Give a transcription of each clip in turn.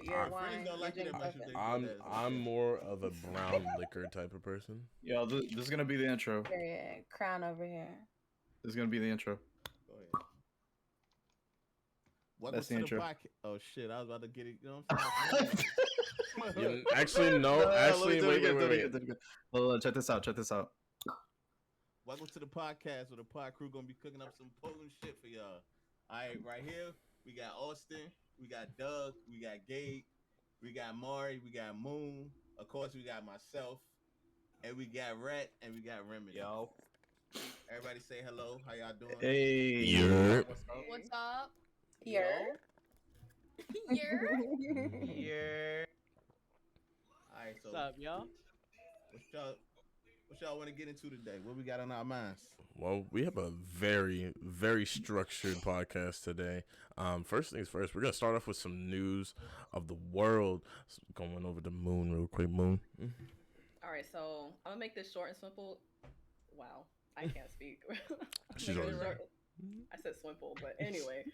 your My friends wine. don't like it that much. I'm more of a brown liquor type of person. Yo, this is gonna be the intro. Yeah, crown over here. This is gonna be the intro. Go ahead. Welcome to the podcast. Oh shit! I was about to get it. You know what I'm saying? Actually, no. Actually, wait. Well, check this out. Welcome to the podcast where the pod crew gonna be cooking up some potent shit for y'all. All right, right here we got Austin, we got Doug, we got Gabe, we got Mari, we got Moon. Of course, we got myself, and we got Rhett, and we got Remedy. Yo, everybody say hello. How y'all doing? Hey, what's up? What's up? Here. Yeah. All right, so What's up, y'all? What y'all want to get into today? What we got on our minds? Well, we have a very, very structured podcast today. First things first, we're going to start off with some news of the world. Going over the moon real quick, Moon. All right, so I'm going to make this short and simple. Wow, I can't speak. She's already there. I said simple, but anyway.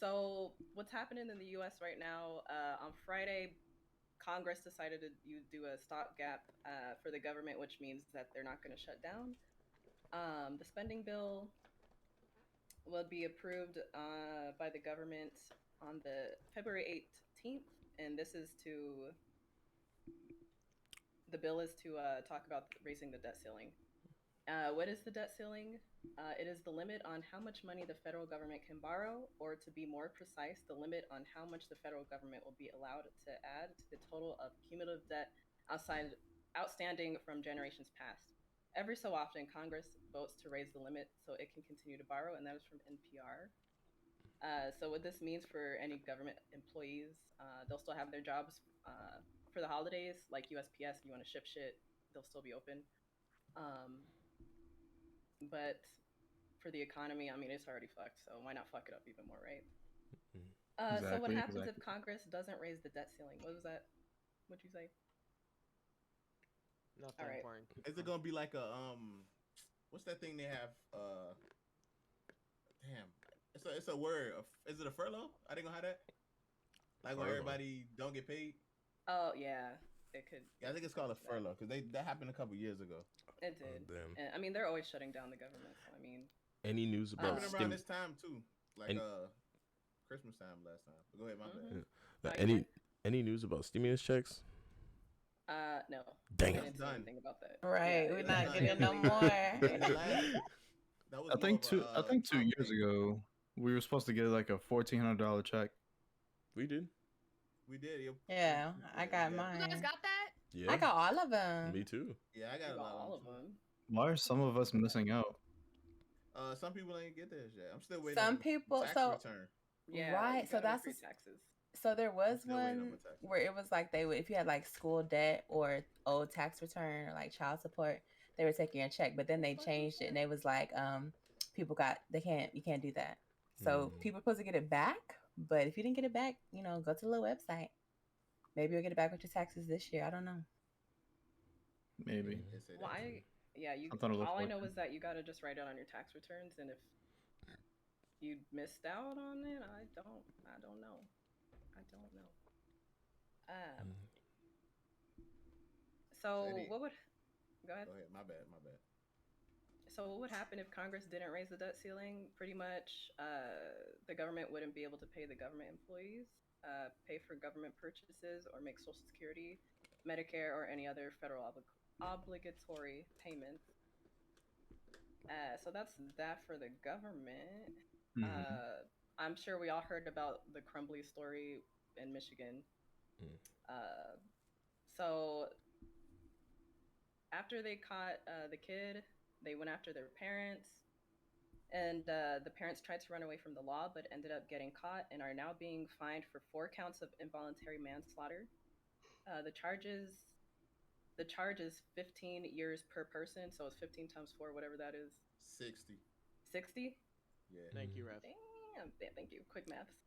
So what's happening in the U.S. right now, on Friday, Congress decided to do a stopgap for the government, which means that they're not going to shut down. The spending bill will be approved by the government on the February 18th, and the bill is to talk about raising the debt ceiling. What is the debt ceiling? It is the limit on how much money the federal government can borrow, or to be more precise, the limit on how much the federal government will be allowed to add to the total of cumulative debt outstanding from generations past. Every so often, Congress votes to raise the limit so it can continue to borrow, and that is from NPR. So what this means for any government employees, they'll still have their jobs for the holidays, like USPS, if you want to ship shit, they'll still be open. But for the economy, I mean, it's already fucked, so why not fuck it up even more, right? So what happens if Congress doesn't raise the debt ceiling? What was that? What'd you say? Nothing important. Is it gonna be like a what's that thing they have? Damn, it's a word. Is it a furlough? Are they gonna have that? Like when everybody don't get paid? Oh yeah. It could. Yeah, I think it's called a furlough because that happened a couple years ago. It did. And, I mean, they're always shutting down the government. So I mean, any news about around this time too, like Christmas time last time. But go ahead, my bad. Any news about stimulus checks? No. Dang it. I didn't say anything about that. Right, we're not getting no more. I think 2 years ago we were supposed to get like a $1,400 check. We did. We did. Yeah, I got mine. You guys got that? Yeah. I got all of them. Me too. Yeah, I got all of them. Why are some of us missing out? Some people ain't get theirs yet. I'm still waiting. Some people, return. Yeah, right. So that's taxes. So there was one where it was like if you had like school debt or old tax return or like child support, they were taking your check. But then they changed it and they was like, you can't do that. So people are supposed to get it back. But if you didn't get it back, go to the little website. Maybe you'll get it back with your taxes this year. I don't know. Maybe. Well, all I know is that you got to just write it on your tax returns, and if you missed out on it, I don't know. So what would? Go ahead. Go ahead. My bad. So what would happen if Congress didn't raise the debt ceiling? Pretty much, the government wouldn't be able to pay the government employees, pay for government purchases, or make Social Security, Medicare, or any other federal obligatory payments. So that's that for the government. Mm-hmm. I'm sure we all heard about the Crumbly story in Michigan. So after they caught the kid, they went after their parents, and the parents tried to run away from the law, but ended up getting caught and are now being fined for 4 counts of involuntary manslaughter. The charge is 15 years per person, so it's 15 times 4, whatever that is. 60. 60? Yeah. Thank you, Rev. Damn, thank you. Quick maths.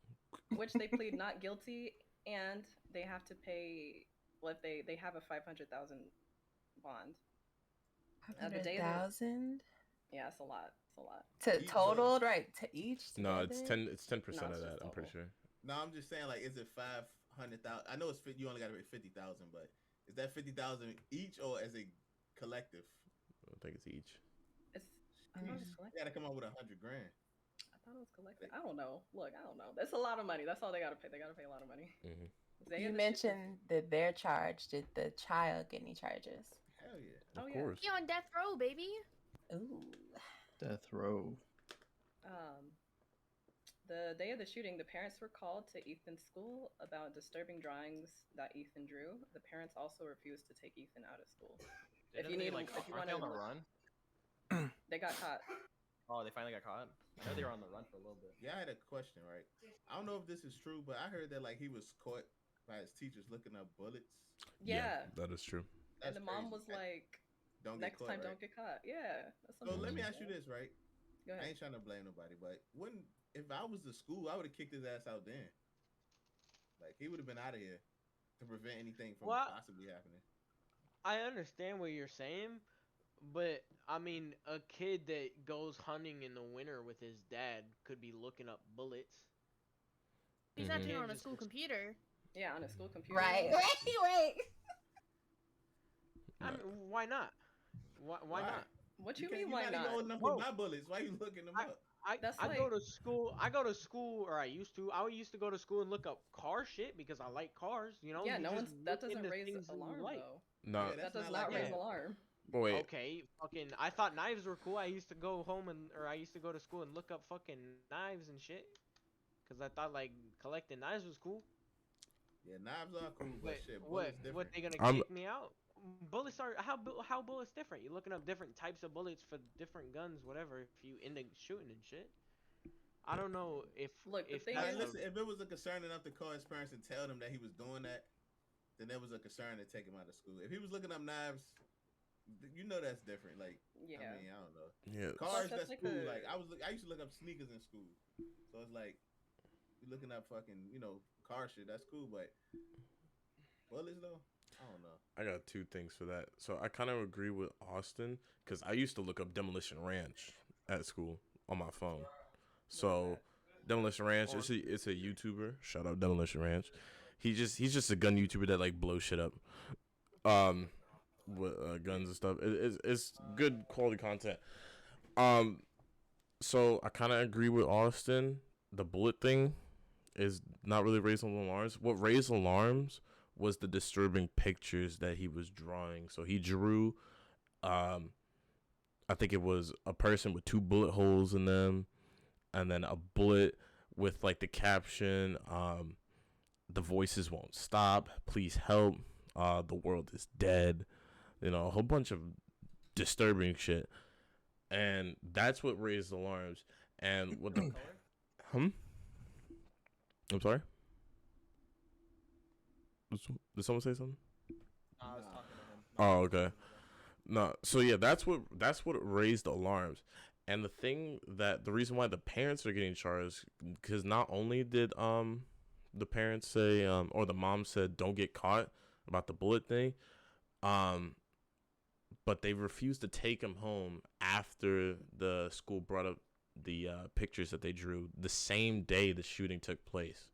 Which they plead not guilty, and they have to pay. Well, if they have a $500,000 bond. 100,000? Yeah, it's a lot. To totaled, right? To each? No, together? it's 10% of that. I'm pretty sure. No, I'm just saying, like, is it 100,000? I know you only got to pay 50,000, but is that 50,000 each or as a collective? I think it's each. It's, I thought it was You collective. got to come up with 100 grand. I thought it was collective. I don't know. Look, I don't know. That's a lot of money. That's all they gotta pay. They gotta pay a lot of money. Mm-hmm. You mentioned that they're charged. Did the child get any charges? Hell yeah. Of course. He on death row, baby. Ooh. Death row. The day of the shooting, the parents were called to Ethan's school about disturbing drawings that Ethan drew. The parents also refused to take Ethan out of school. If you need, like, if you aren't want they to on the run? They got caught. Oh, they finally got caught. I know they were on the run for a little bit. Yeah, I had a question, right? I don't know if this is true, but I heard that like he was caught by his teachers looking up bullets. Yeah. That is true. And the mom was like, "Don't next get caught, time, right? don't get caught." Yeah. That's So let me ask you this, right? Go ahead. I ain't trying to blame nobody, but if I was the school, I would have kicked his ass out then. Like he would have been out of here to prevent anything from possibly happening. I understand what you're saying, but I mean, a kid that goes hunting in the winter with his dad could be looking up bullets. He's not doing it on a school computer. Yeah, on a school computer. Right. Wait. I mean, why not? Why not? What you mean? Why not? You old enough to buy bullets. Why you looking them up? I go to school. Or I used to. I used to go to school and look up car shit because I like cars. You know. Yeah, that look doesn't into raise things alarm you like. though. No, that does not raise alarm. But wait. Okay, fucking. I thought knives were cool. I used to go home I used to go to school and look up fucking knives and shit. Cause I thought like collecting knives was cool. Yeah, knives are cool, but shit, what they gonna kick me out? Bullets are how bullets different. You're looking up different types of bullets for different guns, whatever. If you into shooting and shit, I don't know if if it was a concern enough to call his parents and tell them that he was doing that, then there was a concern to take him out of school. If he was looking up knives, you know that's different. Like, yeah, I mean, I don't know. Yeah, cars that's cool. Like I used to look up sneakers in school, so it's like you looking up fucking car shit. That's cool, but bullets though. I don't know. I got two things for that. So I kind of agree with Austin because I used to look up Demolition Ranch at school on my phone. So Demolition Ranch, it's a YouTuber. Shout out Demolition Ranch. He's just a gun YouTuber that like blows shit up, with guns and stuff. It's good quality content. So I kind of agree with Austin. The bullet thing is not really raising alarms. What raised alarms was the disturbing pictures that he was drawing. So he drew, I think it was a person with 2 bullet holes in them, and then a bullet with like the caption, "The voices won't stop. Please help. The world is dead." A whole bunch of disturbing shit, and that's what raised alarms. And what the I'm sorry. Did someone say something? I was talking to him. Oh, okay. No, so yeah, that's what raised alarms, and the reason why the parents are getting charged, because not only did the parents say or the mom said don't get caught about the bullet thing, but they refused to take him home after the school brought up the pictures that they drew the same day the shooting took place.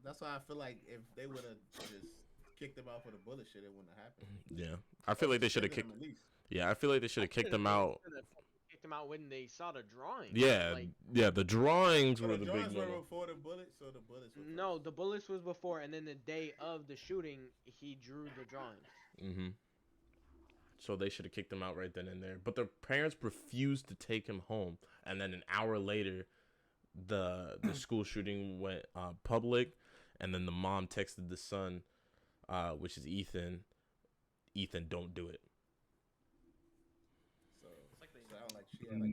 That's why I feel like if they would have just kicked him out for the bullet shit, it wouldn't have happened. Yeah, I feel like they should have kicked. Yeah, I feel like they should have kicked him out. Kicked him out when they saw the drawings. Yeah, the drawings were the drawings big were one. before the bullets, so the bullets were first. No, the bullets was before, and then the day of the shooting, he drew the drawings. Mm-hmm. So they should have kicked him out right then and there. But their parents refused to take him home, and then an hour later, the school shooting went public, and then the mom texted the son, which is Ethan, don't do it. So it's like they sound like she had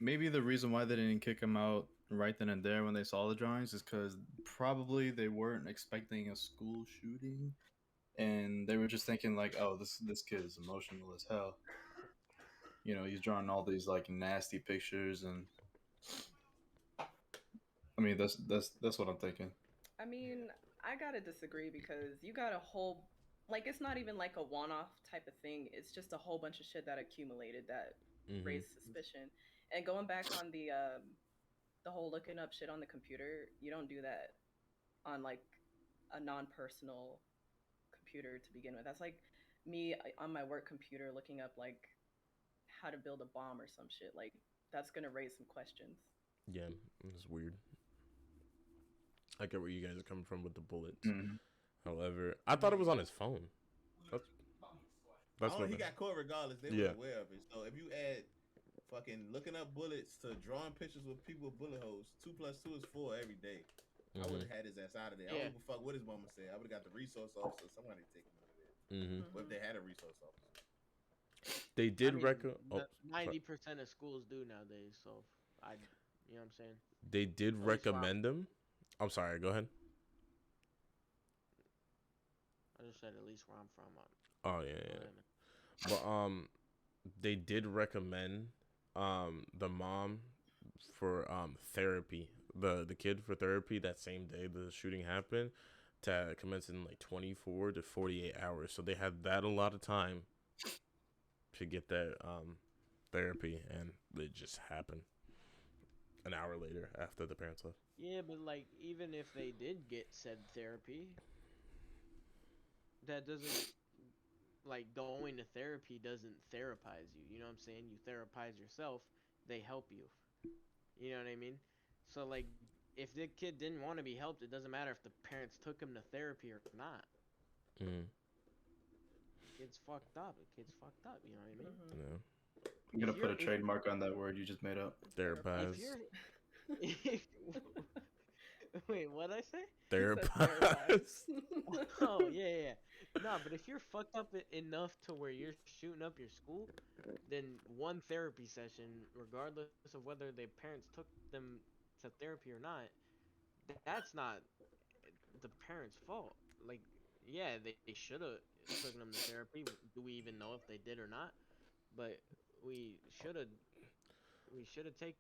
maybe the reason why they didn't kick him out right then and there when they saw the drawings is because probably they weren't expecting a school shooting, and they were just thinking like, oh, this kid is emotional as hell. He's drawing all these like nasty pictures, and I mean that's what I'm thinking. I mean, I gotta disagree because you got a whole, like, it's not even like a one-off type of thing. It's just a whole bunch of shit that accumulated that raised suspicion. And going back on the the whole looking up shit on the computer, you don't do that on like a non-personal computer to begin with. That's like me on my work computer looking up like how to build a bomb or some shit. Like that's gonna raise some questions. Yeah, it's weird. I get where you guys are coming from with the bullets. However, I thought it was on his phone. That's what he got caught regardless. They were aware of it. So if you add fucking looking up bullets to drawing pictures with people with bullet holes, 2 + 2 is 4 every day. I would have had his ass out of there. I don't give a fuck what his mama said. I would have got the resource officer. Somebody take him over there. What if they had a resource officer? They did recommend. 90% of schools do nowadays. So you know what I'm saying. They did recommend him. I'm sorry. Go ahead. I just said at least where I'm from. Oh yeah. But they did recommend the mom for therapy, the kid for therapy that same day the shooting happened, to commence in like 24 to 48 hours. So they had that a lot of time to get that therapy, and it just happened an hour later after the parents left. Yeah, but like even if they did get said therapy, that doesn't, like, going to therapy doesn't therapize you. You know what I'm saying? You therapize yourself. They help you. You know what I mean? So like, if the kid didn't want to be helped, it doesn't matter if the parents took him to therapy or not. Kid's fucked up. The kid's fucked up. You know what I mean? Yeah. I'm gonna put a trademark on that word you just made up. Therapize. Wait, what'd I say? Therapize. Oh yeah. No, but if you're fucked up enough to where you're shooting up your school, then one therapy session, regardless of whether their parents took them to therapy or not, that's not the parents' fault. Like, yeah, they should have taken them to therapy. Do we even know if they did or not? But we should have take.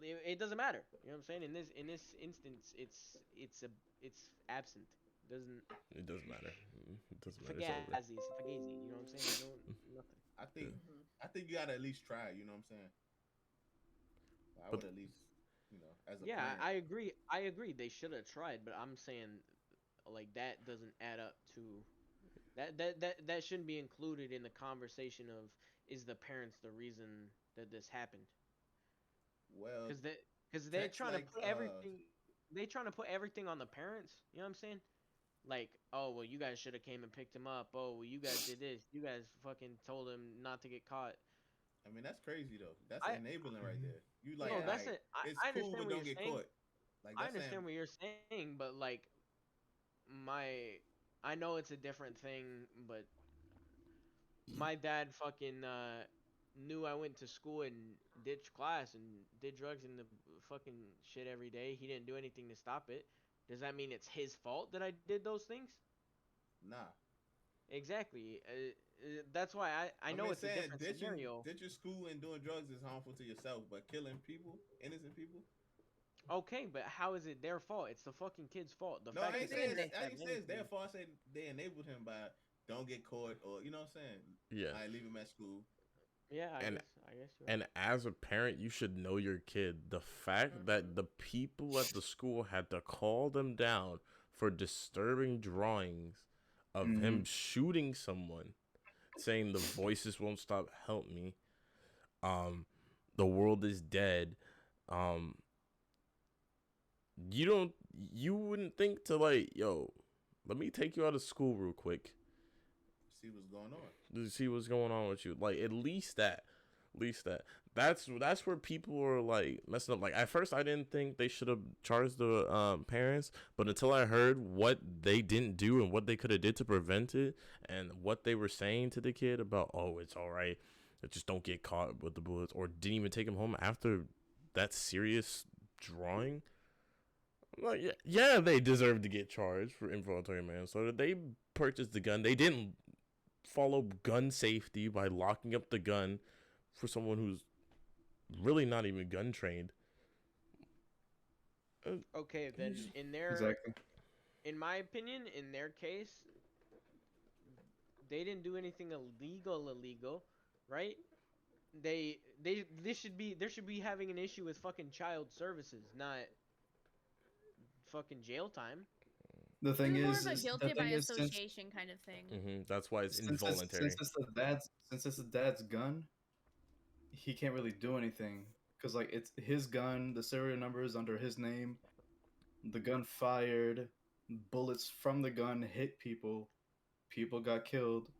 It doesn't matter. You know what I'm saying? In this instance, it's absent. It doesn't matter. It doesn't matter. Fugazi. It's fugazi. You know what I'm saying? Nothing. I think you gotta at least try. You know what I'm saying? I would at least, as a plan. I agree. They should have tried, but I'm saying, like, that doesn't add up to that shouldn't be included in the conversation of, is the parents the reason that this happened? Well, because they're trying to put everything. They trying to put everything on the parents. You know what I'm saying? Like, oh well, you guys should have came and picked him up. Oh well, you guys did this. You guys fucking told him not to get caught. I mean, that's crazy though. That's enabling right there. You like, no, that's it. It's cool, but don't get caught. Like, I understand what you're saying, but like, I know it's a different thing, but my dad fucking knew I went to school and ditched class and did drugs and the fucking shit every day. He didn't do anything to stop it. Does that mean it's his fault that I did those things? Nah. Exactly. That's why I know it's a different scenario. Ditching school and doing drugs is harmful to yourself, but killing people, innocent people. Okay, but how is it their fault? It's the fucking kid's fault. I ain't saying it's their fault. I say they enabled him by don't get caught, or you know what I'm saying? Yeah. I leave him at school. Yeah, I guess. And as a parent, you should know your kid. The fact that the people at the school had to call them down for disturbing drawings of him shooting someone, saying the voices won't stop, help me. The world is dead. You wouldn't think to, like, yo, let me take you out of school real quick. See what's going on. See what's going on with you. Like, at least that. That's where people are, like, messing up. Like, at first I didn't think they should have charged the parents, but until I heard what they didn't do and what they could have did to prevent it, and what they were saying to the kid about, oh, it's all right, just don't get caught with the bullets, or didn't even take him home after that serious drawing. I'm like, yeah, they deserve to get charged for involuntary manslaughter. They purchased the gun. They didn't follow gun safety by locking up the gun for someone who's really not even gun trained. Okay, then in my opinion, in their case, they didn't do anything illegal, right? This should be there should be having an issue with fucking child services, not fucking jail time. The thing It's more is, of a is guilty the by thing is, association kind of thing. That's why it's since involuntary. since it's the dad's gun, he can't really do anything because like it's his gun, the serial number is under his name, the gun fired, bullets from the gun hit people, people got killed.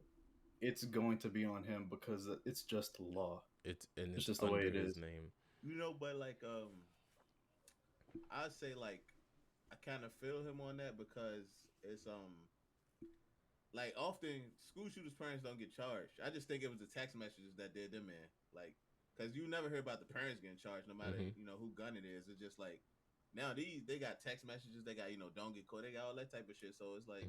It's going to be on him because it's just law. It's just the under way it his is. name. You know, but like I'd say like I kind of feel him on that because it's like often school shooters' parents don't get charged. I just think it was the text messages that did them in. Like, because you never hear about the parents getting charged, no matter who gun it is. It's just like now they got text messages. They got don't get caught. They got all that type of shit. So it's like.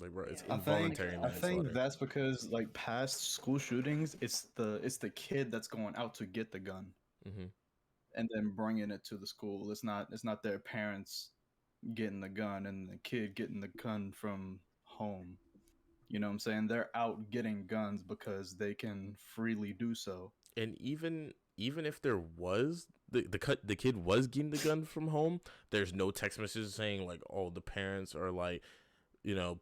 Like, bro, it's Yeah. involuntary. I think that's because like past school shootings, it's the kid that's going out to get the gun, and then bringing it to the school. It's not their parents getting the gun and the kid getting the gun from home. You know what I'm saying? They're out getting guns because they can freely do so. And even if there was the kid was getting the gun from home, there's no text messages saying like, oh, the parents are like,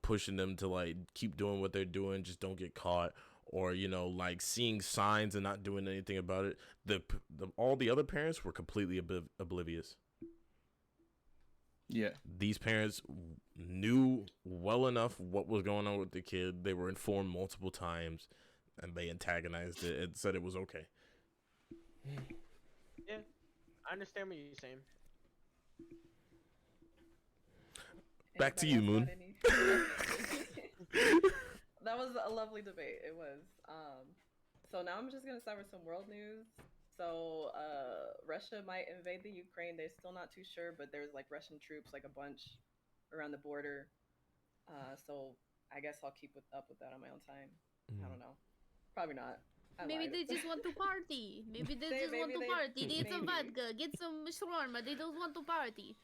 pushing them to like keep doing what they're doing, just don't get caught, or like seeing signs and not doing anything about it. All the other parents were completely oblivious. Yeah, these parents knew well enough what was going on with the kid. They were informed multiple times, and they antagonized it and said it was okay. Yeah, I understand what you're saying. Back to you, Moon. That was a lovely debate. It was. So now I'm just gonna start with some world news. So Russia might invade the Ukraine. They're still not too sure, but there's like Russian troops, like a bunch around the border. So I guess I'll keep up with that on my own time. I don't know. Probably not. Maybe they just want to party. Maybe they just want to party. Need some vodka. Get some shawarma. They don't want to party.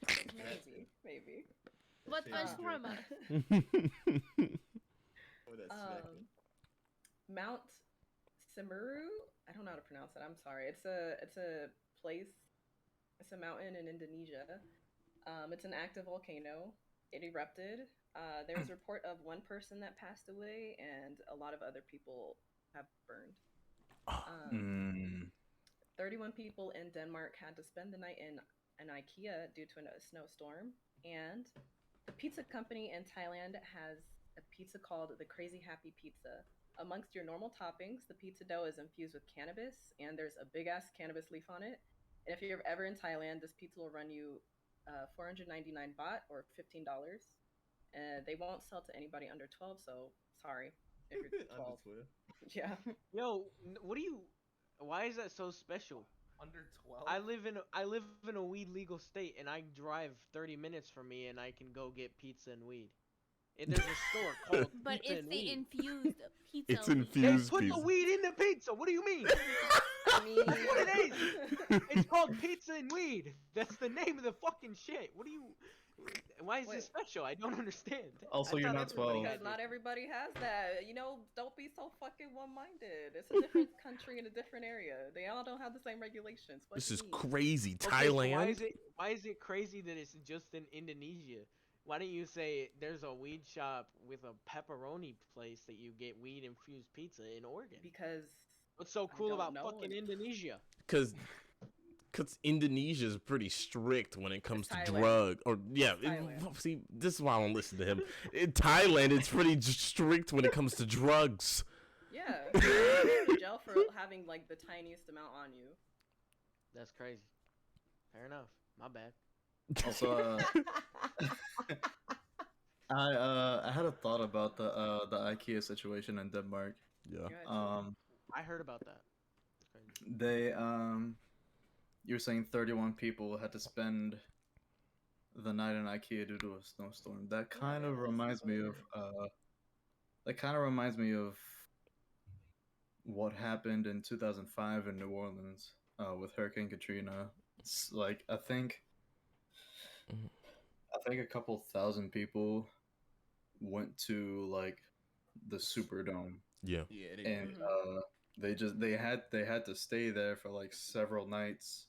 Maybe. What for shawarma? Mount Semeru. I don't know how to pronounce it. I'm sorry. It's a place. It's a mountain in Indonesia. It's an active volcano. It erupted. There was a report of one person that passed away, and a lot of other people have burned. 31 people in Denmark had to spend the night in an Ikea due to a snowstorm. And the pizza company in Thailand has a pizza called the Crazy Happy Pizza. Amongst your normal toppings, the pizza dough is infused with cannabis, and there's a big ass cannabis leaf on it. And if you're ever in Thailand, this pizza will run you 499 baht or $15. They won't sell to anybody under 12, so sorry if you're 12. Yeah. Yo, why is that so special? Under 12? I live in a weed legal state, and I drive 30 minutes from me, and I can go get pizza and weed. And there's a store called But Pizza it's and the Weed. infused pizza. It's infused They put pizza. the weed in the pizza. What do you mean? I mean, That's what it is. It's called Pizza and Weed. That's the name of the fucking shit. What do you? Why is this special? I don't understand. Also, you're not 12. Because not everybody has that. Don't be so fucking one-minded. It's a different country in a different area. They all don't have the same regulations. This is crazy. Thailand. So why is it crazy that it's just in Indonesia? Why don't you say there's a weed shop with a pepperoni place that you get weed infused pizza in Oregon? Because what's so cool about fucking Indonesia? Because Indonesia is pretty strict when it comes to drug. See, this is why I don't listen to him. In Thailand, it's pretty strict when it comes to drugs. Yeah, you're in jail for having like the tiniest amount on you. That's crazy. Fair enough. My bad. Also, I had a thought about the IKEA situation in Denmark. Yeah. I heard about that. They you were saying 31 people had to spend the night in IKEA due to a snowstorm. That kind of reminds me of what happened in 2005 in New Orleans with Hurricane Katrina. It's like I think a couple thousand people went to like the Superdome. Yeah. And they had to stay there for like several nights,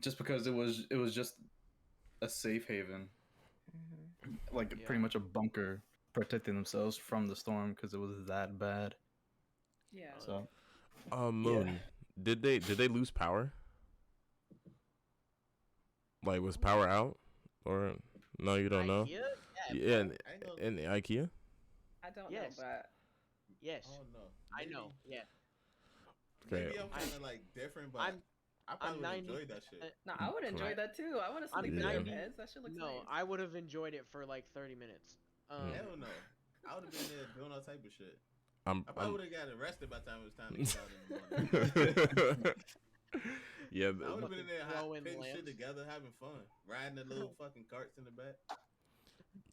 just because it was just a safe haven, like pretty much a bunker protecting themselves from the storm because it was that bad. Yeah. So, Moon, did they lose power? Like, was power out, or no? You don't know? Ikea? Yeah, in Ikea. I don't Yes. know, but Yes. Oh no. I know. Yeah. Okay. Maybe I'm kind of like different, but I probably would enjoy that shit. no, I would enjoy that too. I want to sleep in their beds. That shit looks nice. No, I would have enjoyed it for like 30 minutes. Hell no. I would have been there doing all type of shit. I probably would have got arrested by the time it was time to get out in the morning. Yeah, I would have been in there putting shit together, having fun, riding the little fucking carts in the back.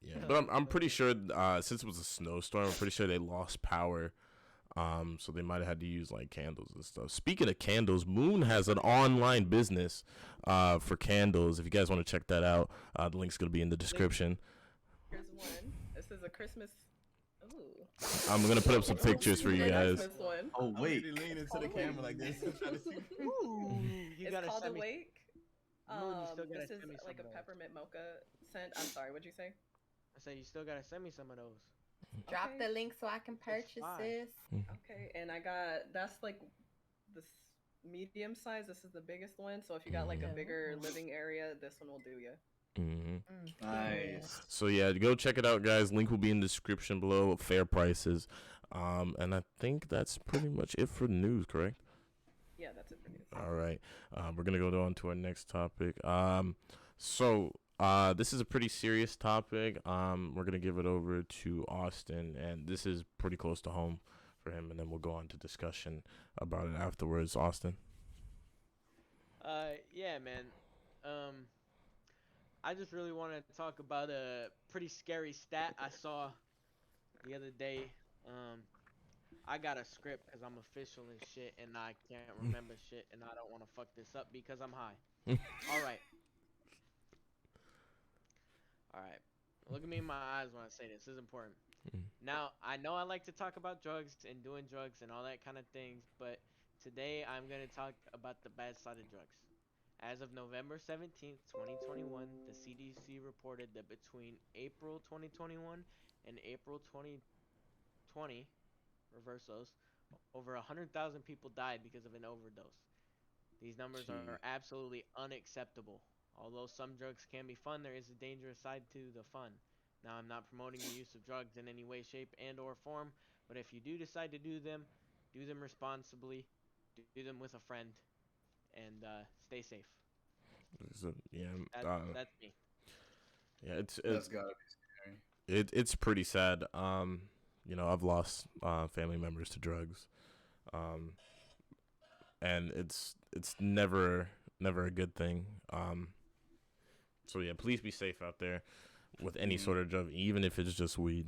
Yeah, but I'm pretty sure since it was a snowstorm, I'm pretty sure they lost power. So they might have had to use like candles and stuff. Speaking of candles, Moon has an online business for candles. If you guys want to check that out, the link's gonna be in the description. Here's one. This is a Christmas. Ooh. I'm gonna put up some pictures for you guys. Oh wait, lean into the camera like this. Ooh, it's called a wake. This is like a peppermint mocha scent. I'm sorry, what'd you say? I said you still gotta send me some of those. Drop the link so I can purchase this. Okay, and I got that's like this medium size. This is the biggest one. So if you got like a bigger living area, this one will do you. Nice. So yeah, go check it out, guys. Link will be in the description below. Fair prices. And I think that's pretty much it for the news, correct? Yeah, that's it for news. All right. We're gonna go on to our next topic. So this is a pretty serious topic. We're gonna give it over to Austin, and this is pretty close to home for him, and then we'll go on to discussion about it afterwards. Austin. Yeah, man. I just really wanted to talk about a pretty scary stat I saw the other day. I got a script because I'm official and shit, and I can't remember shit, and I don't want to fuck this up because I'm high. All right. Look at me in my eyes when I say this. This is important. Now, I know I like to talk about drugs and doing drugs and all that kind of things, but today I'm going to talk about the bad side of drugs. As of November 17th, 2021, the CDC reported that between April 2021 and April 2020, reverse those, over 100,000 people died because of an overdose. These numbers are absolutely unacceptable. Although some drugs can be fun, there is a dangerous side to the fun. Now, I'm not promoting the use of drugs in any way, shape, and or form, but if you do decide to do them responsibly, do them with a friend, and stay safe. So, yeah, that's me. Yeah, it's that's gotta be scary. It's pretty sad. You know, I've lost family members to drugs, and it's never a good thing. So yeah, please be safe out there with any sort of drug, even if it's just weed,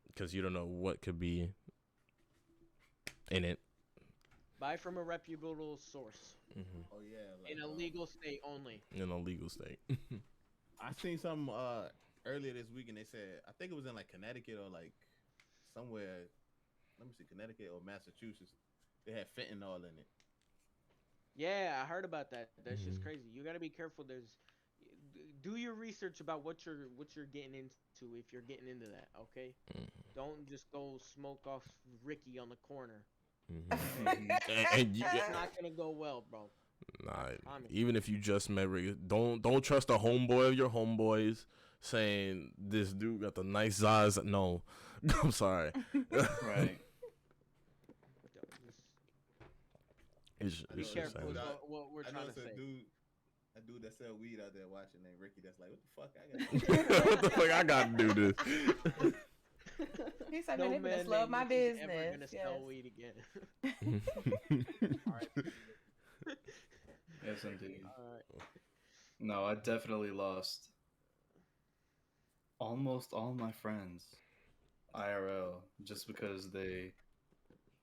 because you don't know what could be in it. Buy from a reputable source. Oh yeah, like, in a legal state only. In a legal state. I seen some earlier this week, and they said I think it was in like Connecticut or like somewhere. Let me see, Connecticut or Massachusetts. They had fentanyl in it. Yeah, I heard about that. That's just crazy. You gotta be careful. Do your research about what you're getting into if you're getting into that. Okay, don't just go smoke off Ricky on the corner. And it's not gonna go well, bro. Nah, even if you just met Ricky, don't trust a homeboy of your homeboys saying this dude got the nice eyes. No, I'm sorry. Right. Be careful what we're trying to say. A dude that sell weed out there watching named Ricky that's like, what the fuck I got what the fuck I gotta do this? He said, no man just love my business. Ever gonna sell weed again. Alright. Yes, indeed. Alright. No, I definitely lost almost all my friends IRL just because they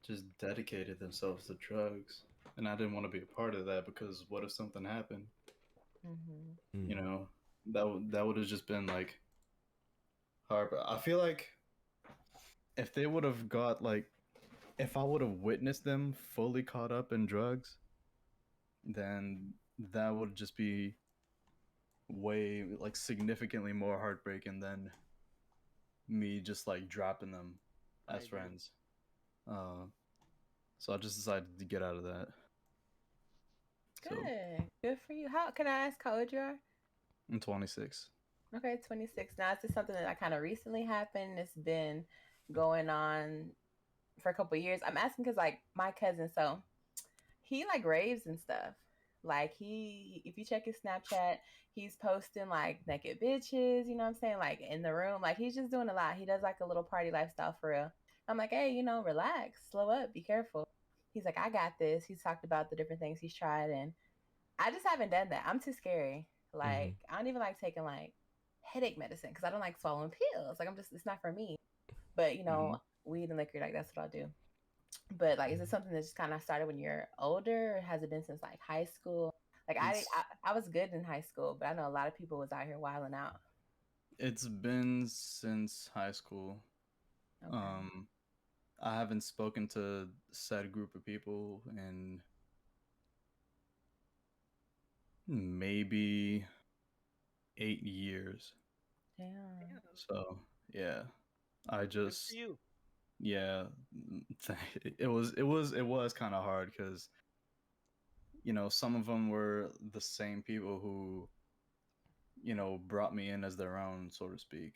just dedicated themselves to drugs. And I didn't want to be a part of that because what if something happened? You know, that would have just been like hard. But I feel like if they would have got like, if I would have witnessed them fully caught up in drugs, then that would just be way like significantly more heartbreaking than me just like dropping them as friends. So I just decided to get out of that. Good. Good for you. How can I ask how old you are? I'm 26. Okay, 26. Now, is this something that kind of recently happened? It's been going on for a couple of years. I'm asking because, like, my cousin, so he like raves and stuff. Like if you check his Snapchat, he's posting like naked bitches. You know what I'm saying? Like in the room, like he's just doing a lot. He does like a little party lifestyle for real. I'm like, hey, relax, slow up, be careful. He's like, I got this. He's talked about the different things he's tried, and I just haven't done that. I'm too scary. Like I don't even like taking like headache medicine because I don't like swallowing pills. Like it's not for me. But weed and liquor, like that's what I'll do. But like, is it something that just kind of started when you're older, or has it been since like high school? Like I was good in high school, but I know a lot of people was out here wilding out. It's been since high school. Okay. I haven't spoken to said group of people in maybe 8 years. Damn. So yeah, I just Good for you. Yeah, it was kind of hard because some of them were the same people who brought me in as their own, so to speak.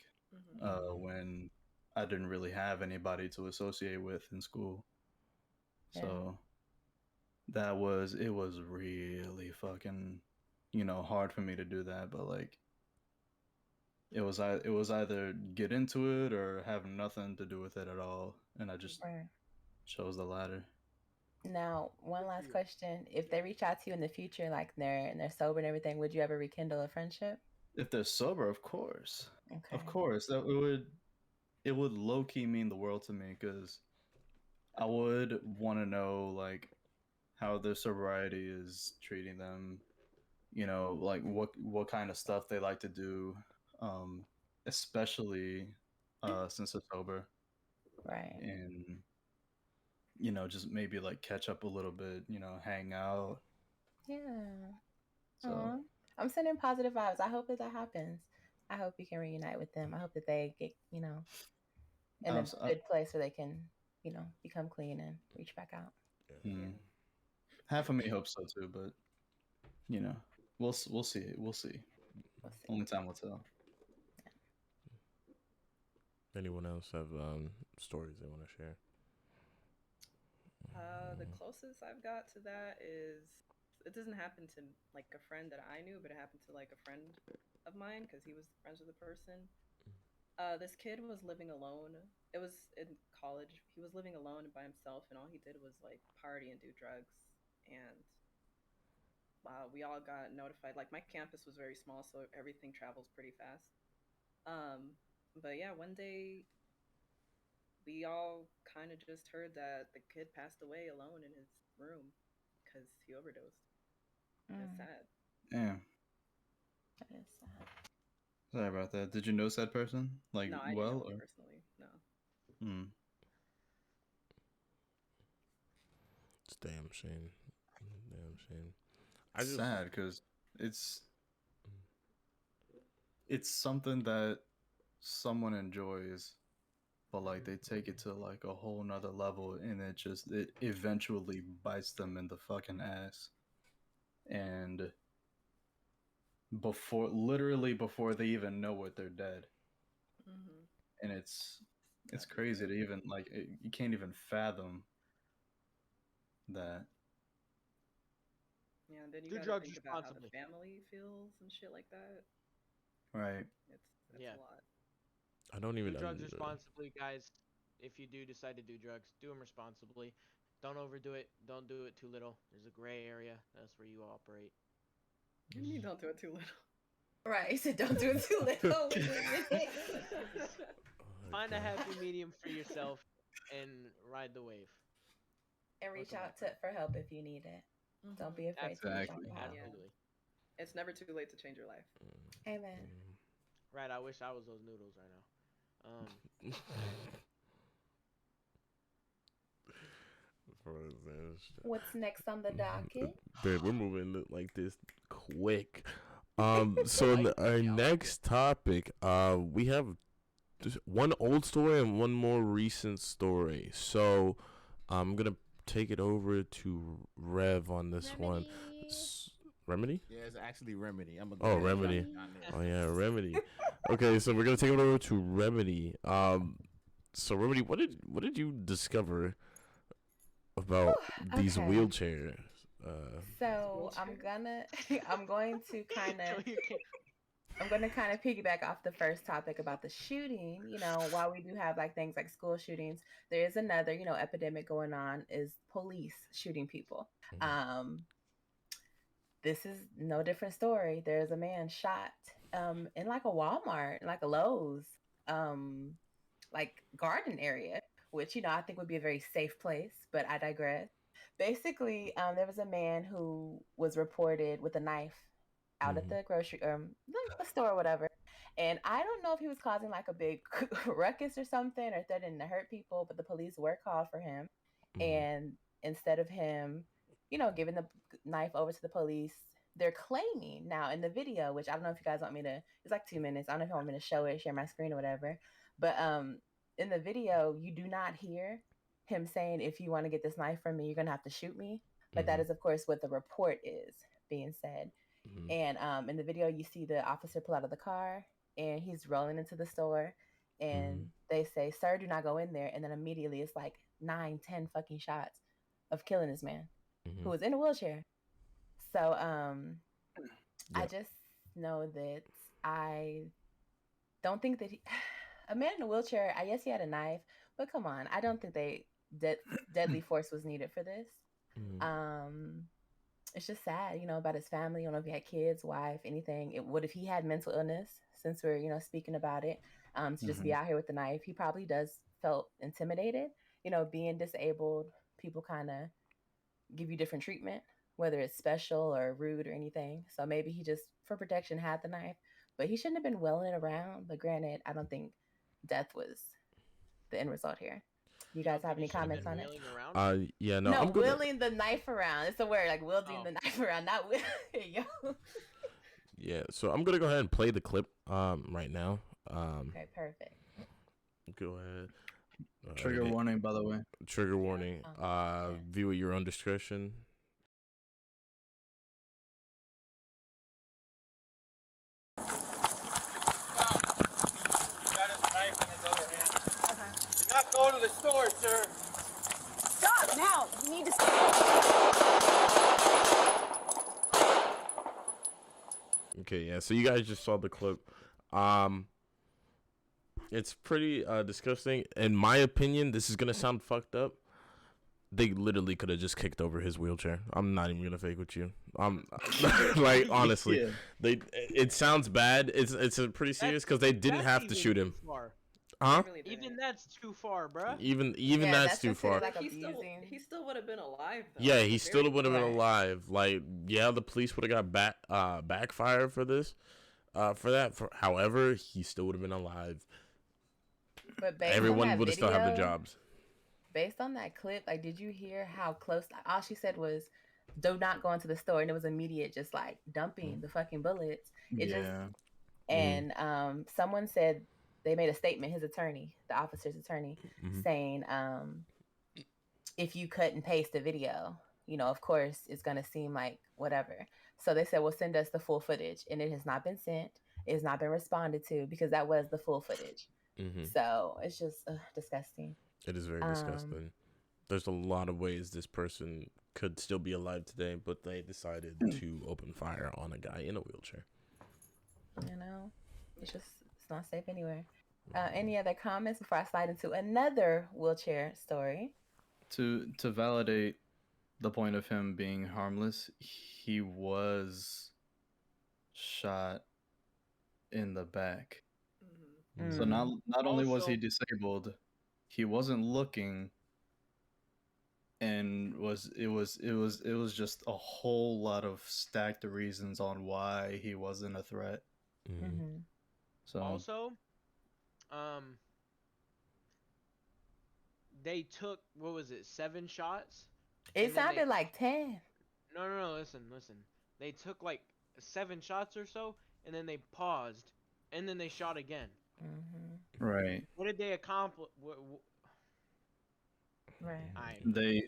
When I didn't really have anybody to associate with in school. Yeah. So it was really fucking hard for me to do that, but like it was either get into it or have nothing to do with it at all, and I just chose the latter. Now, one last question: if they reach out to you in the future, like they're sober and everything, would you ever rekindle a friendship? If they're sober, of course. Okay. Of course, it would low key mean the world to me because I would want to know like how their sobriety is treating them. Like what kind of stuff they like to do, especially since they're sober. Right. And just maybe like catch up a little bit, hang out. Yeah. So aww. I'm sending positive vibes. I hope that happens. I hope you can reunite with them. I hope that they get, in a good place where they can, become clean and reach back out. Half of me hopes so too, but we'll see. We'll see. Only time will tell. Anyone else have stories they want to share? The closest I've got to that is, it doesn't happen to like a friend that I knew, but it happened to like a friend of mine because he was friends with the person. This kid was living alone. It was in college. He was living alone by himself, and all he did was like party and do drugs. And we all got notified. Like my campus was very small, so everything travels pretty fast. But yeah, one day we all kind of just heard that the kid passed away alone in his room because he overdosed. That's sad. Yeah. That is sad. Sorry about that. Did you know said person? Like, no, I didn't know him personally. No. It's damn shame. Damn shame. It's sad because it's something that someone enjoys, but like they take it to like a whole nother level, and it eventually bites them in the fucking ass. And literally before they even know it, they're dead. And it's crazy to even like you can't even fathom that. Yeah, and then you gotta think about how the family feels and shit like that. Right. It's a lot. I don't even do drugs responsibly, guys. If you do decide to do drugs, do them responsibly. Don't overdo it. Don't do it too little. There's a gray area. That's where you operate. What do you mean don't do it too little? Right, he said don't do it too little. Find a happy medium for yourself and ride the wave. And reach out for help if you need it. Don't be afraid to reach out for help. Absolutely. It's never too late to change your life. Amen. Right, I wish I was those noodles right now. What's next on the docket? Babe, we're moving like this quick. So our next topic, we have just one old story and one more recent story. So I'm gonna take it over to Rev on this one. Remedy? Yeah, it's actually Remedy. Remedy. Oh yeah, Remedy. Okay, so we're gonna take it over to Remedy. So Remedy, what did you discover about these wheelchairs? So I'm going to kind of piggyback off the first topic about the shooting. You know, while we do have like things like school shootings, there is another, epidemic going on is police shooting people. This is no different story. There's a man shot in like a Walmart, like a Lowe's, like garden area, which, I think would be a very safe place, but I digress. Basically, there was a man who was reported with a knife out at the grocery the store or whatever. And I don't know if he was causing like a big ruckus or something or threatening to hurt people, but the police were called for him. And instead of him, giving the knife over to the police, they're claiming now in the video, which I don't know if you guys want me to, it's like 2 minutes. I don't know if you want me to show it, share my screen or whatever. But in the video, you do not hear him saying, if you want to get this knife from me, you're going to have to shoot me. But that is, of course, what the report is being said. And in the video, you see the officer pull out of the car and he's rolling into the store. And they say, sir, do not go in there. And then immediately it's like 9, 10 fucking shots of killing this man who was in a wheelchair. So I just know that I don't think that a man in a wheelchair, I guess he had a knife, but come on, I don't think deadly force was needed for this. It's just sad, about his family. I don't know if he had kids, wife, anything. What if he had mental illness, since we're, speaking about it, to just be out here with the knife? He probably felt intimidated. Being disabled, people kind of give you different treatment, whether it's special or rude or anything. So maybe he just, for protection, had the knife, but he shouldn't have been wheeling it around. But granted, I don't think death was the end result here. You guys have any comments on it? Yeah, no, I'm wheeling the knife around. It's a word, like wielding the knife around, not yo. Yeah, so I'm gonna go ahead and play the clip right now. Okay, perfect. Go ahead. Trigger warning, by the way. Trigger warning. View at your own discretion. Not going to the store, sir. Stop now. You need to stop. Okay, yeah. So you guys just saw the clip. It's pretty disgusting. In my opinion, this is gonna sound fucked up. They literally could have just kicked over his wheelchair. I'm not even gonna fake with you. Like honestly, yeah. It sounds bad. It's a pretty serious because they didn't have to shoot him. Huh? Even that's too far, bruh. Even that's too far. Like he still would have been alive, though. Yeah, he still would have been alive. Like, yeah, the police would have got backfired for this, however, he still would have been alive. But everyone would have still have their jobs. Based on that clip, like, did you hear how close? All she said was, "Do not go into the store," and it was immediate, just like dumping the fucking bullets. Someone said. They made a statement, his attorney, the officer's attorney, saying, if you cut and paste the video, of course, it's going to seem like whatever. So they said, well, send us the full footage. And it has not been sent. It has not been responded to because that was the full footage. So it's just disgusting. It is very disgusting. There's a lot of ways this person could still be alive today, but they decided to open fire on a guy in a wheelchair. It's not safe anywhere. Any other comments before I slide into another wheelchair story? To validate the point of him being harmless, he was shot in the back. So not only was he disabled, he wasn't looking, and it was just a whole lot of stacked reasons on why he wasn't a threat. So also, they took 7 shots It sounded like 10. No, listen. They took like 7 shots or so, and then they paused, and then they shot again. Right. What did they accomplish? Right. They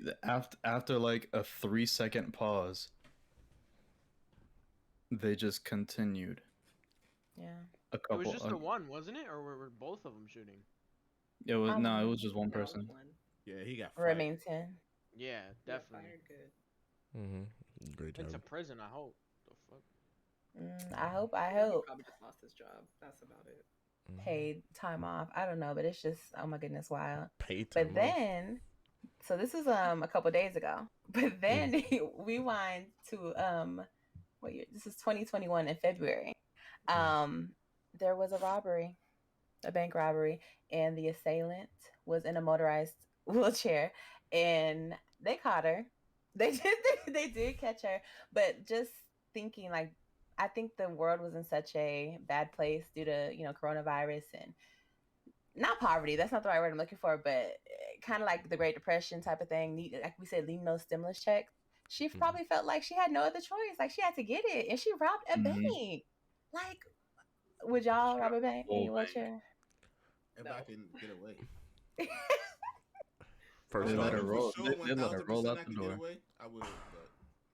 after like a 3-second pause, they just continued. Yeah. It was just the one, wasn't it, or were both of them shooting? It was no, it was just one person. Yeah, he got fired. Remington. Yeah, definitely. Good. Great job. Into prison, I hope. The fuck. I hope. He probably just lost his job. That's about it. Paid time off. I don't know, but it's just, oh my goodness, wild. Paid time off. But then, so this was a couple days ago. But then we wind to what year? This is 2021 in February. There was a robbery, a bank robbery, and the assailant was in a motorized wheelchair, and they caught her. They did catch her, but just thinking, like, I think the world was in such a bad place due to, coronavirus and not poverty. That's not the right word I'm looking for, but kind of like the Great Depression type of thing. Like we said, needing those stimulus checks. She probably felt like she had no other choice. Like she had to get it, and she robbed a bank. Like, would y'all rob a bank in your wheelchair? If I can get away. First, they let her roll. They let her roll out the door. I would, but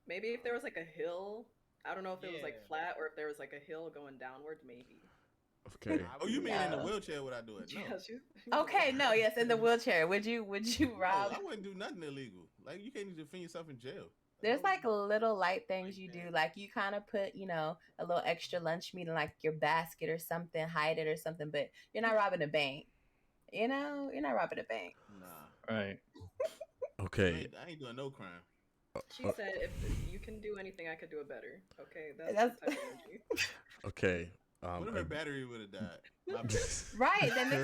maybe if there was like a hill. I don't know if it was like flat or if there was like a hill going downwards, maybe. Okay. Oh, you mean in the wheelchair? Would I do it? No. Yeah, okay, no, yes, in the wheelchair. Would you rob? No, I wouldn't do nothing illegal. Like you can't even defend yourself in jail. There's like little light things you do, like you kind of put, a little extra lunch meat in like your basket or something, hide it or something, but you're not robbing a bank. You're not robbing a bank. Nah. Right. Okay. I ain't doing no crime. She said, "If you can do anything, I could do it better." Okay, that's the type of energy. Okay. What if her battery would have died? Right. Then they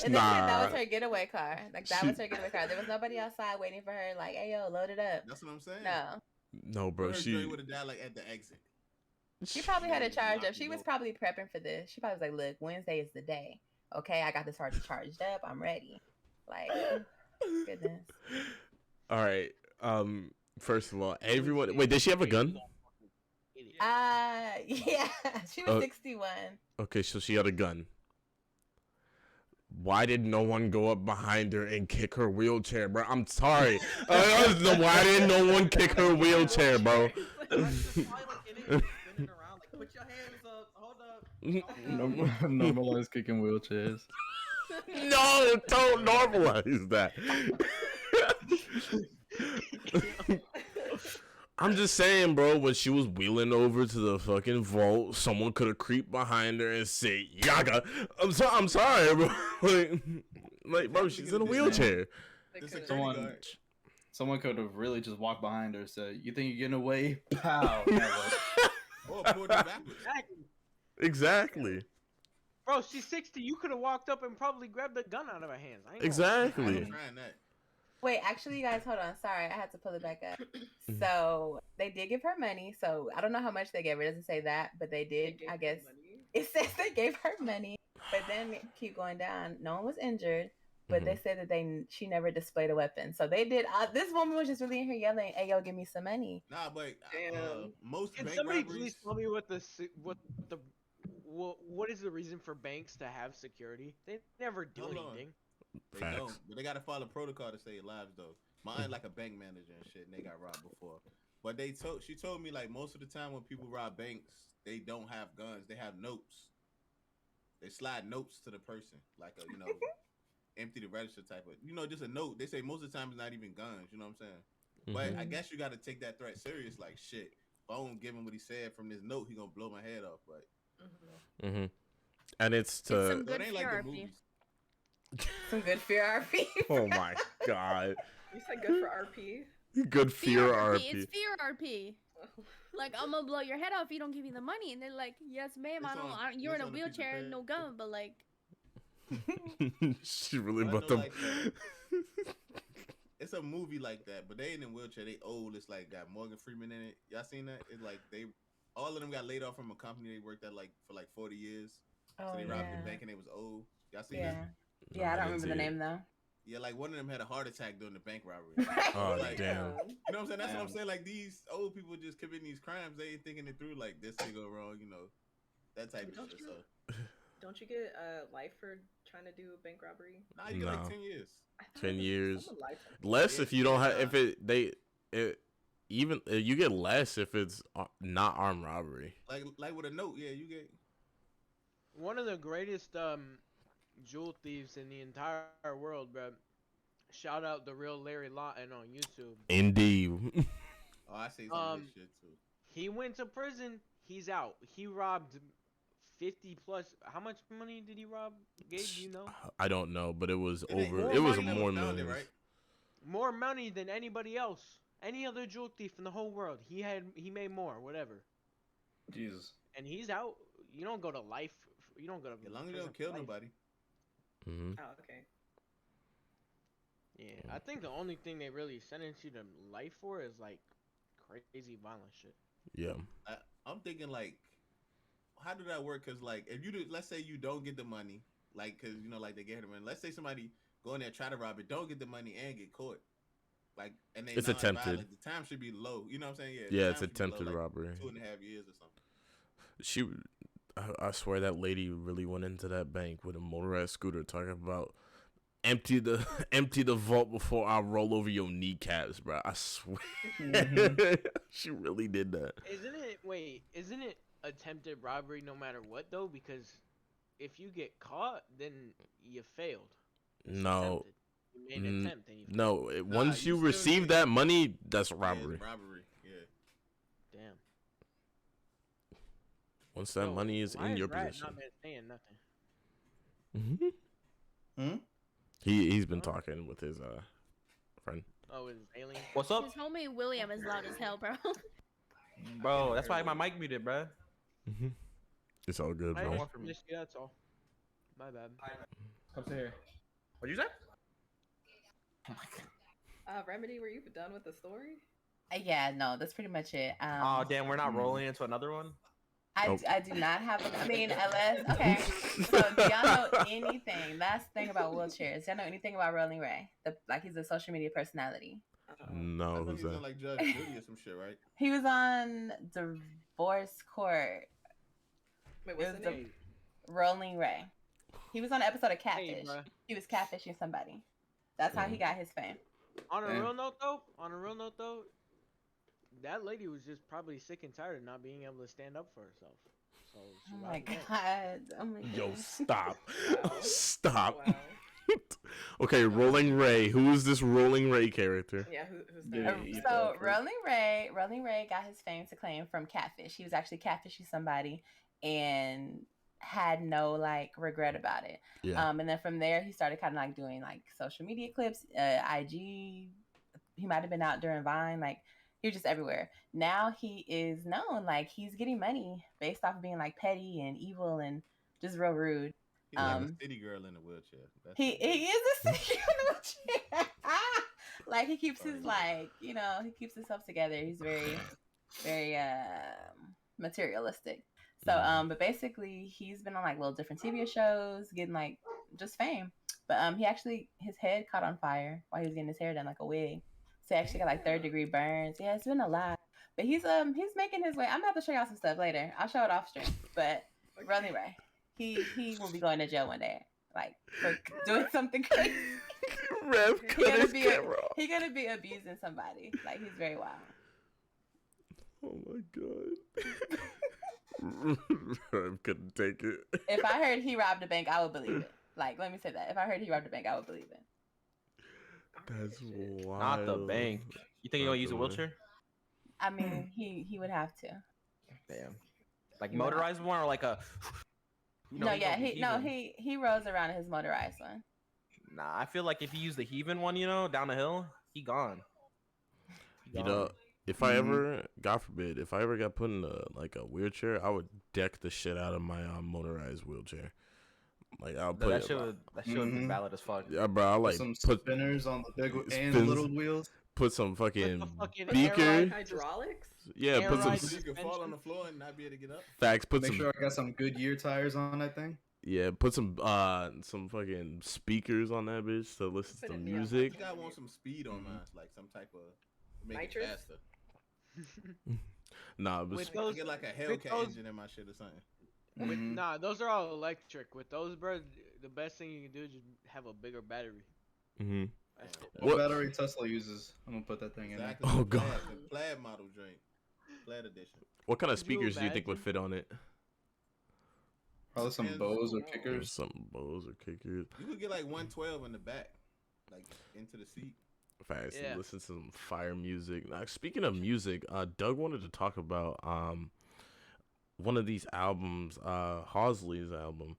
and that was her getaway car. Like that was her getaway car. There was nobody outside waiting for her. Like, hey yo, load it up. That's what I'm saying. No, bro. She would have died like at the exit. She probably had a charge up. She was probably prepping for this. She probably was like, "Look, Wednesday is the day. Okay, I got this already charged up. I'm ready." Like, goodness. All right. First of all, everyone. Wait, did she have a gun? Yeah. She was 61. Okay, so she had a gun. Why did no one go up behind her and kick her wheelchair, bro? I'm sorry. Why didn't no one kick her wheelchair, bro? Put your hands up. Hold up. Normalize kicking wheelchairs. No, don't normalize that. I'm just saying, bro, when she was wheeling over to the fucking vault, someone could have creeped behind her and said, "Yaga." I'm sorry, bro. like, bro, she's in a wheelchair. Someone could have really just walked behind her and said, "You think you're getting away?" Pow. Or pulled her backwards. Exactly. Bro, she's 60. You could have walked up and probably grabbed the gun out of her hands. Exactly. Wait, actually, you guys, hold on. Sorry, I had to pull it back up. So they did give her money. So I don't know how much they gave her. It doesn't say that, but they did. I guess it says they gave her money. But then keep going down. No one was injured, but they said that she never displayed a weapon. So they did. This woman was just really in here yelling, "Hey, yo, give me some money." Nah, but most Can bank somebody robberies... please tell me what is the reason for banks to have security? They never do anything. They don't, but they gotta follow protocol to save lives though. Mine like a bank manager and shit, and they got robbed before. But she told me like most of the time when people rob banks, they don't have guns. They have notes. They slide notes to the person, like a empty the register type of just a note. They say most of the time it's not even guns. You know what I'm saying? But I guess you got to take that threat serious. Like shit, if I don't give him what he said from this note, he gonna blow my head off. But and it's to some good it ain't like the movies. Some good fear RP. Oh my god. You said good for RP? Good fear RP. It's fear RP. Like, I'm gonna blow your head off if you don't give me the money. And they're like, "Yes, ma'am, you're in a wheelchair, no gun," but like... She really brought them... It's a movie like that, but they ain't in a wheelchair. They old. It's like got Morgan Freeman in it. Y'all seen that? It's like all of them got laid off from a company they worked at for 40 years. So they robbed the bank and they was old. Y'all seen that? Yeah, I don't remember the name though. Yeah, like one of them had a heart attack during the bank robbery. Oh, like, damn. You know what I'm saying? That's what I'm Damn. saying. Like these old people just committing these crimes, they ain't thinking it through. Like this thing go wrong, you know, that type of shit. So Don't you get life for trying to do a bank robbery? nah, you get like 10 years. 10 years. Some lifetime. Less Yeah, if you don't yeah, have if it even you get less if it's not armed robbery. Like with a note, yeah, you get. One of the greatest jewel thieves in the entire world, bro. Shout out the real Larry Lawton on YouTube. Indeed. Oh, I see some of this shit too. He went to prison. He's out. He robbed 50 plus. How much money did he rob? Gabe, do you know? I don't know, but it was It ain't over. more It was money than more was found millions. there, right? More money than anybody else. Any other jewel thief in the whole world. He made more, whatever. Jesus. And he's out. You don't go to life. You don't go to. As long as you prison don't kill for life. nobody. Mm-hmm. Oh, okay. Yeah, I think the only thing they really sentence you to life for is like crazy violent shit. Yeah. I'm thinking like, how do that work? Cause like, if you do, let's say you don't get the money, like, cause you know, like they get him in. Let's say somebody go in there try to rob it, don't get the money and get caught. Like, and they It's attempted. Like, the time should be low. You know what I'm saying? Yeah, the it's time should be low, attempted like robbery. 2.5 years or something. I swear that lady really went into that bank with a motorized scooter talking about empty the vault before I roll over your kneecaps, bro. I swear. She really did that. Isn't it attempted robbery no matter what though? Because if you get caught, then you failed. It's No. attempted. You made an attempt and you failed. No, once you you still receive get- that money, that's Yeah, robbery. it's robbery. Yeah. Damn. Once that Yo, money is why in your Rat possession. not been saying nothing? Mm-hmm. He's been talking with his friend. Oh, it's alien. What's up, His homie William is loud as hell, bro. bro? That's why my mic muted, bro. Mm-hmm. It's all good, I bro. just missed you, that's all. My bad. Come sit here. What'd you say? Remedy, were you done with the story? Yeah, no, that's pretty much it. Oh damn, we're not rolling into another one. I do not have. I mean, unless okay. So do y'all know anything? That's the thing about wheelchairs. Do y'all know anything about Rolling Ray? Like he's a social media personality. No, I who's thought he was that? on like Judge Judy or some shit, right? He was on Divorce Court. Wait, It what's was the the name? Rolling Ray. He was on an episode of Hey, Catfish. bruh. He was catfishing somebody. That's how he got his fame. On a Damn. real note though, that lady was just probably sick and tired of not being able to stand up for herself. So she Oh my robbed the bank. god. Oh my god. Yo, stop. Wow. Stop. Wow. Okay, Rolling Ray. Who is this Rolling Ray character? Yeah, who's Yeah, that? you So go first. Rolling Ray got his fame to claim from Catfish. He was actually catfishing somebody and had no like regret about it. Yeah. And then from there he started kind of like doing like social media clips, IG. He might have been out during Vine, like he was just everywhere. Now he is known, like he's getting money based off of being like petty and evil and just real rude. He's like a city girl in a wheelchair. That's He is a city girl. Like he keeps his like, you know, he keeps himself together. He's very materialistic. So but basically he's been on like little different TV shows, getting like just fame. But he actually his head caught on fire while he was getting his hair done, like a wig. So he actually got like 3rd-degree burns. Yeah, it's been a lot. But he's making his way. I'm gonna have to show y'all some stuff later. I'll show it off stream. But Rolling Ray, he will be going to jail one day, like for doing something crazy. Rev cut his camera off. He gonna be abusing somebody. Like he's very wild. Oh my god. Rev couldn't take it. If I heard he robbed a bank, I would believe it. Like, let me say that. If I heard he robbed a bank, I would believe it. That's wild. Not the bank. You think you're gonna use a Not the wheelchair? I mean, he would have to. Damn. Like motorized one or like a? You know, No, he's yeah, gonna be heaving. he rolls around in his motorized one. Nah, I feel like if you use the heaving one, down the hill, he gone. You know, if I ever, God forbid, if I ever got put in a wheelchair, I would deck the shit out of my motorized wheelchair. Like I'll put that shit would be valid as fuck. Yeah, bro. I like some put spinners on the big and spins. little wheels. Put some fucking fucking beaker. air Hydraulics? Yeah, put some ride So you can fall on the floor and not be able to get up. facts. Put Make some sure I got some Goodyear tires on that thing. Yeah, put some fucking speakers on that bitch to listen Put to it in the music. I think I want some speed on mine, like some type of make Nitrous? it faster. Nah, but With I those, get like a with Hellcat those, engine in my shit or something. with nah, those are all electric. With those, bro, the best thing you can do is just have a bigger battery. mm-hmm. That's it. What battery Tesla uses? I'm gonna put that thing in there. Oh, God. The plaid model drink, plaid edition. What kind of Could you speakers do you think would imagine? fit on it? Probably some Bose or There's kickers. some Bose or kickers. You could get like 112 in the back, like into the seat. Fast. Yeah. Listen to some fire music. Now, speaking of music, Doug wanted to talk about one of these albums, Halsey's album.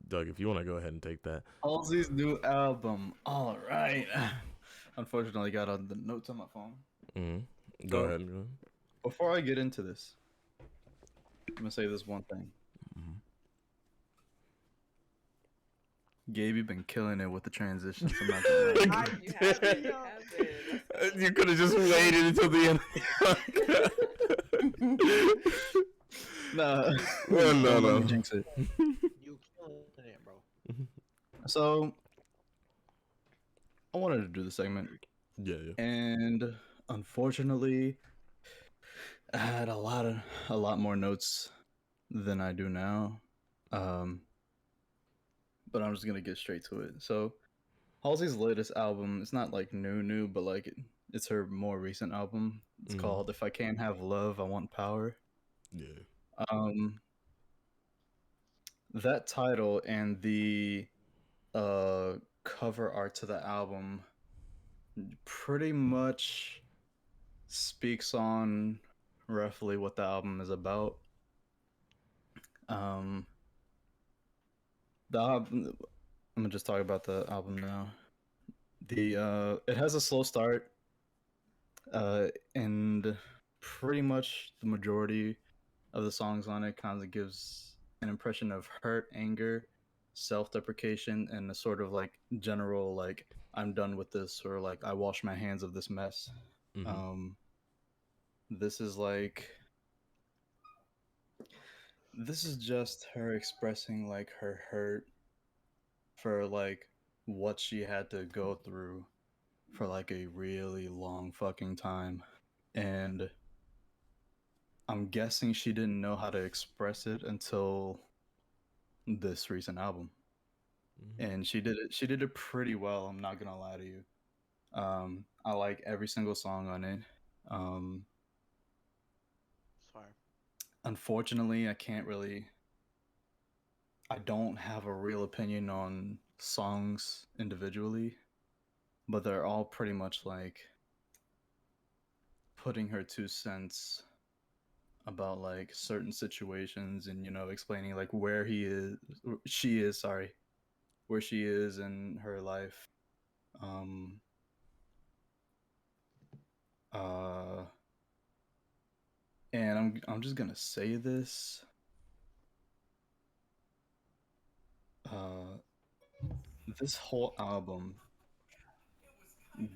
Doug, if you want to go ahead and take that. Halsey's new album. All right. Unfortunately, I got on the notes on my phone. Mm-hmm. Go ahead. Before I get into this, I'm gonna say this one thing. Gabe, you've been killing it with the transitions. I'm not gonna lie. You could have just waited until the end. Nah. No. Let me jinx it. You killing it, bro. So, I wanted to do the segment. Yeah. And unfortunately, I had a lot more notes than I do now. But I'm just gonna get straight to it. So, Halsey's latest album, it's not like new, but like it's her more recent album. It's called "If I Can't Have Love, I Want Power." Yeah. That title and the cover art to the album pretty much speaks on roughly what the album is about. The album, I'm gonna just talk about the album now. It has a slow start, and pretty much the majority of the songs on it kind of gives an impression of hurt, anger, self-deprecation, and a sort of like general like I'm done with this, or like I wash my hands of this mess. This is just her expressing like her hurt for like what she had to go through for like a really long fucking time. And I'm guessing she didn't know how to express it until this recent album. And she did it pretty well, I'm not gonna lie to you. I like every single song on it. Sorry. Unfortunately, I don't have a real opinion on songs individually, but they're all pretty much like putting her 2 cents about like certain situations, and explaining like where she is in her life. And I'm just gonna say this. This whole album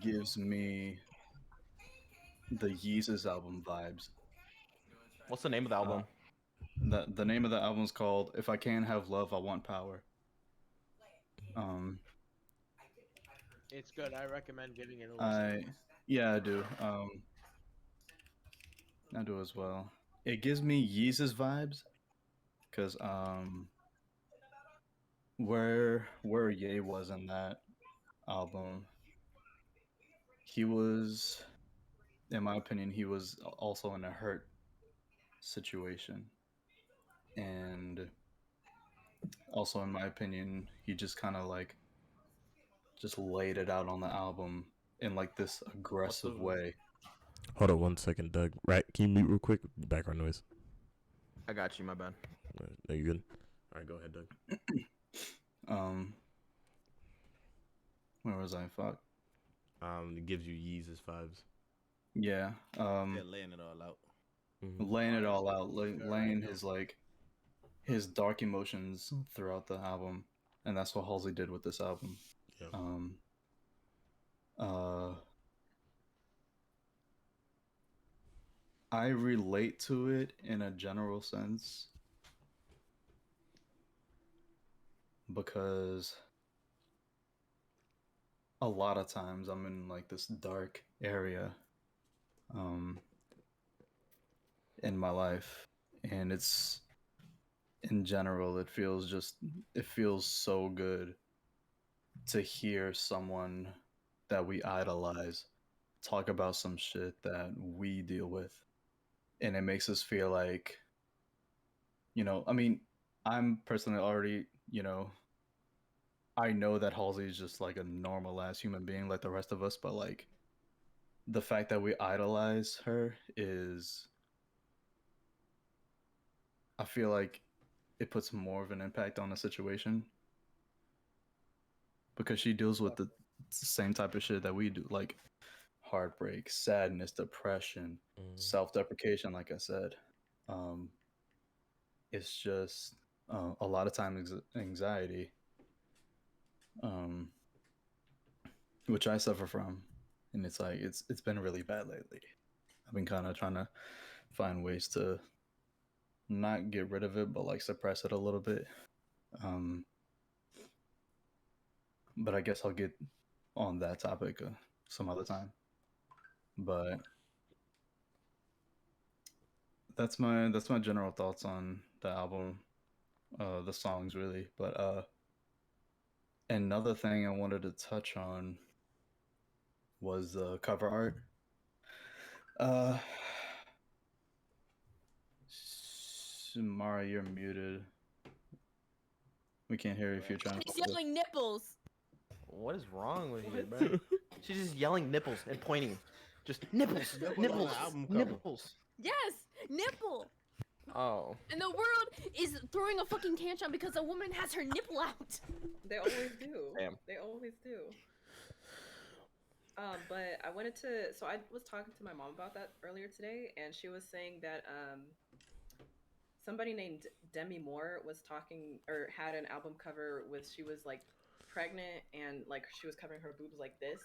gives me the Yeezus album vibes. What's the name of the album? The name of the album is called "If I Can't Have Love, I Want Power." It's good. I recommend giving it a listen. I do. I do as well. It gives me Yeezus vibes, because where Ye was in that album, he was, in my opinion, he was also in a hurt situation, and also in my opinion, he just kind of like just laid it out on the album in like this aggressive way. Hold on 1 second, Doug. Right, can you mute real quick? Background noise. I got you. My bad. No, you good? All right, go ahead, Doug. Where was I? Fuck. It gives you Yeezus vibes. Yeah. Laying it all out. Laying it all out, laying his dark emotions throughout the album, and that's what Halsey did with this album. Yeah. I relate to it in a general sense, because a lot of times I'm in like this dark area in my life, and it's in general it feels so good to hear someone that we idolize talk about some shit that we deal with, and it makes us feel like, I mean, I'm personally already, I know that Halsey is just like a normal ass human being like the rest of us, but like the fact that we idolize her is, I feel like it puts more of an impact on the situation because she deals with the same type of shit that we do, like heartbreak, sadness, depression, self-deprecation. Like I said, it's just a lot of times anxiety, which I suffer from, and it's like it's been really bad lately. I've been kind of trying to find ways to not get rid of it, but like suppress it a little bit. But I guess I'll get on that topic some other time. But that's my general thoughts on the album, the songs really. But another thing I wanted to touch on was the cover art. Mara, you're muted. We can't hear you if you're trying to. He's yelling nipples. What is wrong with you, bro? She's just yelling nipples and pointing. Just nipples, nipples, nipples. Yes, nipple. Oh. And the world is throwing a fucking tantrum because a woman has her nipple out. They always do. Damn. They always do. But I wanted to. So I was talking to my mom about that earlier today, and she was saying that somebody named Demi Moore was talking or had an album cover with, she was like pregnant and like she was covering her boobs like this,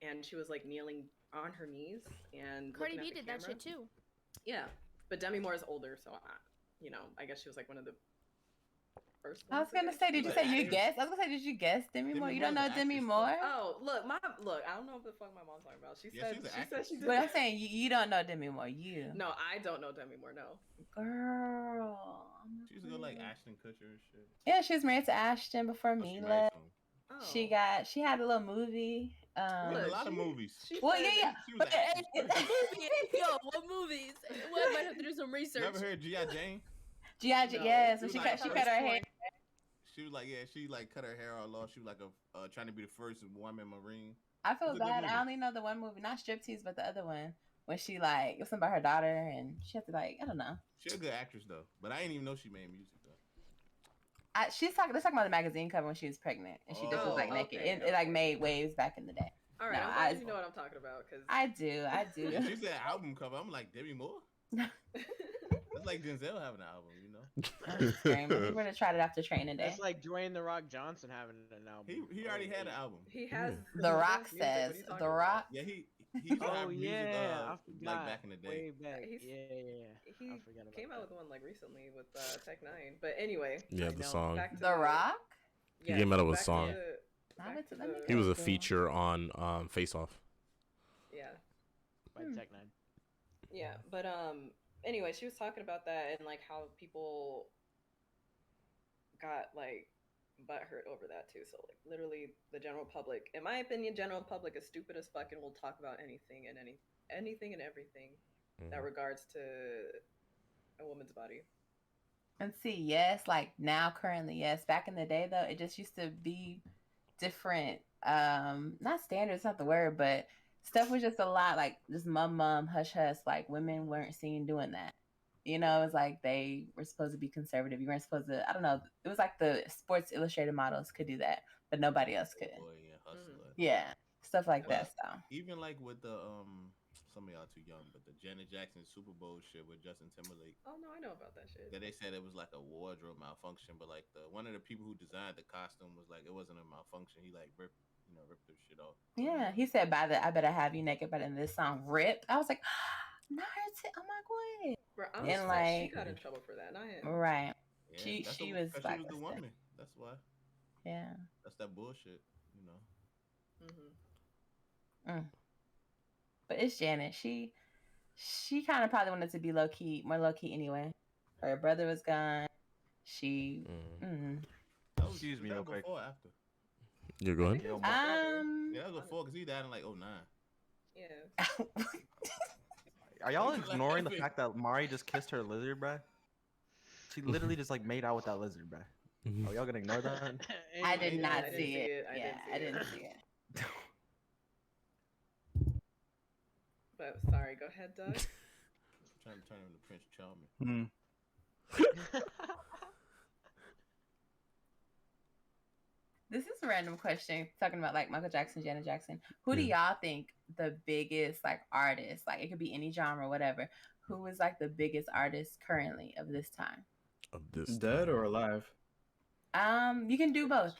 and she was like kneeling on her knees and Cardi looking B at the did that camera. shit too. Yeah, but Demi Moore is older, so I guess she was like one of the first I was gonna say, did you say you guessed? I was gonna say, did you guess Demi Moore? You don't know Demi Moore? Oh, look, I don't know what the fuck my mom's talking about. She said she did. But I'm saying you don't know Demi Moore. You. No, I don't know Demi Moore. No. Girl. She used to go like Ashton Kutcher and shit. Yeah, she was married to Ashton before me left. Oh. She had a little movie. A lot of movies. Well, yeah. What movies? Well, I might have to do some research. Never heard G.I. Jane? G.I. Jane, yes. When she cut her hair. She was like, she like cut her hair all off. She was like trying to be the first woman Marine. I feel bad. I only know the one movie, not Striptease, but the other one when she like it was something about her daughter and she had to like I don't know. She's a good actress though, but I didn't even know she made music though. Let's talk about the magazine cover when she was pregnant and she just was like naked. Okay, it like made waves back in the day. All right, I'm glad you know what I'm talking about because I do. Yeah, she said album cover. I'm like Demi Moore. It's like Denzel having an album, you know. We're gonna try it after training day. It's like Dwayne the Rock Johnson having an album. He already had an album. He has. The Rock says The Rock. Yeah, he's oh music, yeah, I forgot. like back in the day. Way back. He I forgot about came that. out with one like recently with Tech Nine. But anyway. Yeah, the song. The Rock. He came out with a song. He was a feature on Face Off. Yeah. By Tech Nine. Yeah, but anyway, she was talking about that and like how people got like butthurt over that too. So like literally the general public, in my opinion, general public is stupid as fuck and will talk about anything and everything that regards to a woman's body. And see, yes, like now currently, yes. Back in the day though, it just used to be different. Not standards, not the word, but stuff was just a lot like just mum, hush, hush. Like women weren't seen doing that. You know, it was like they were supposed to be conservative. You weren't supposed to. I don't know. It was like the Sports Illustrated models could do that, but nobody else could. Yeah, stuff like that. So even like with the some of y'all too young, but the Janet Jackson Super Bowl shit with Justin Timberlake. Oh no, I know about that shit. That they said it was like a wardrobe malfunction, but like one of the people who designed the costume was like it wasn't a malfunction. He like ripped their shit off. yeah, he said by the I better have you naked, but in this song rip, I was like, not her. I'm like, what? Bro, and like she got in trouble for that, not him. Right. Yeah, she was the like woman. That's why. Yeah. That's that bullshit, you know. But it's Janet. She kind of probably wanted to be more low key anyway. Her brother was gone. She. Excuse me, real quick. Before or after? You're going? Yeah, that was before because he died in like 09. Yeah. Are y'all ignoring the fact that Mari just kissed her lizard, bruh? She literally just like made out with that lizard, bruh. Oh, y'all gonna ignore that? I did not see it. I didn't see it. But sorry, go ahead, Doug. Trying to turn him into Prince Charming. This is a random question talking about like Michael Jackson, Janet Jackson. Who do y'all think the biggest like artist, like it could be any genre, whatever, who is like the biggest artist currently of this time? Of this dead time. or alive? You can do both.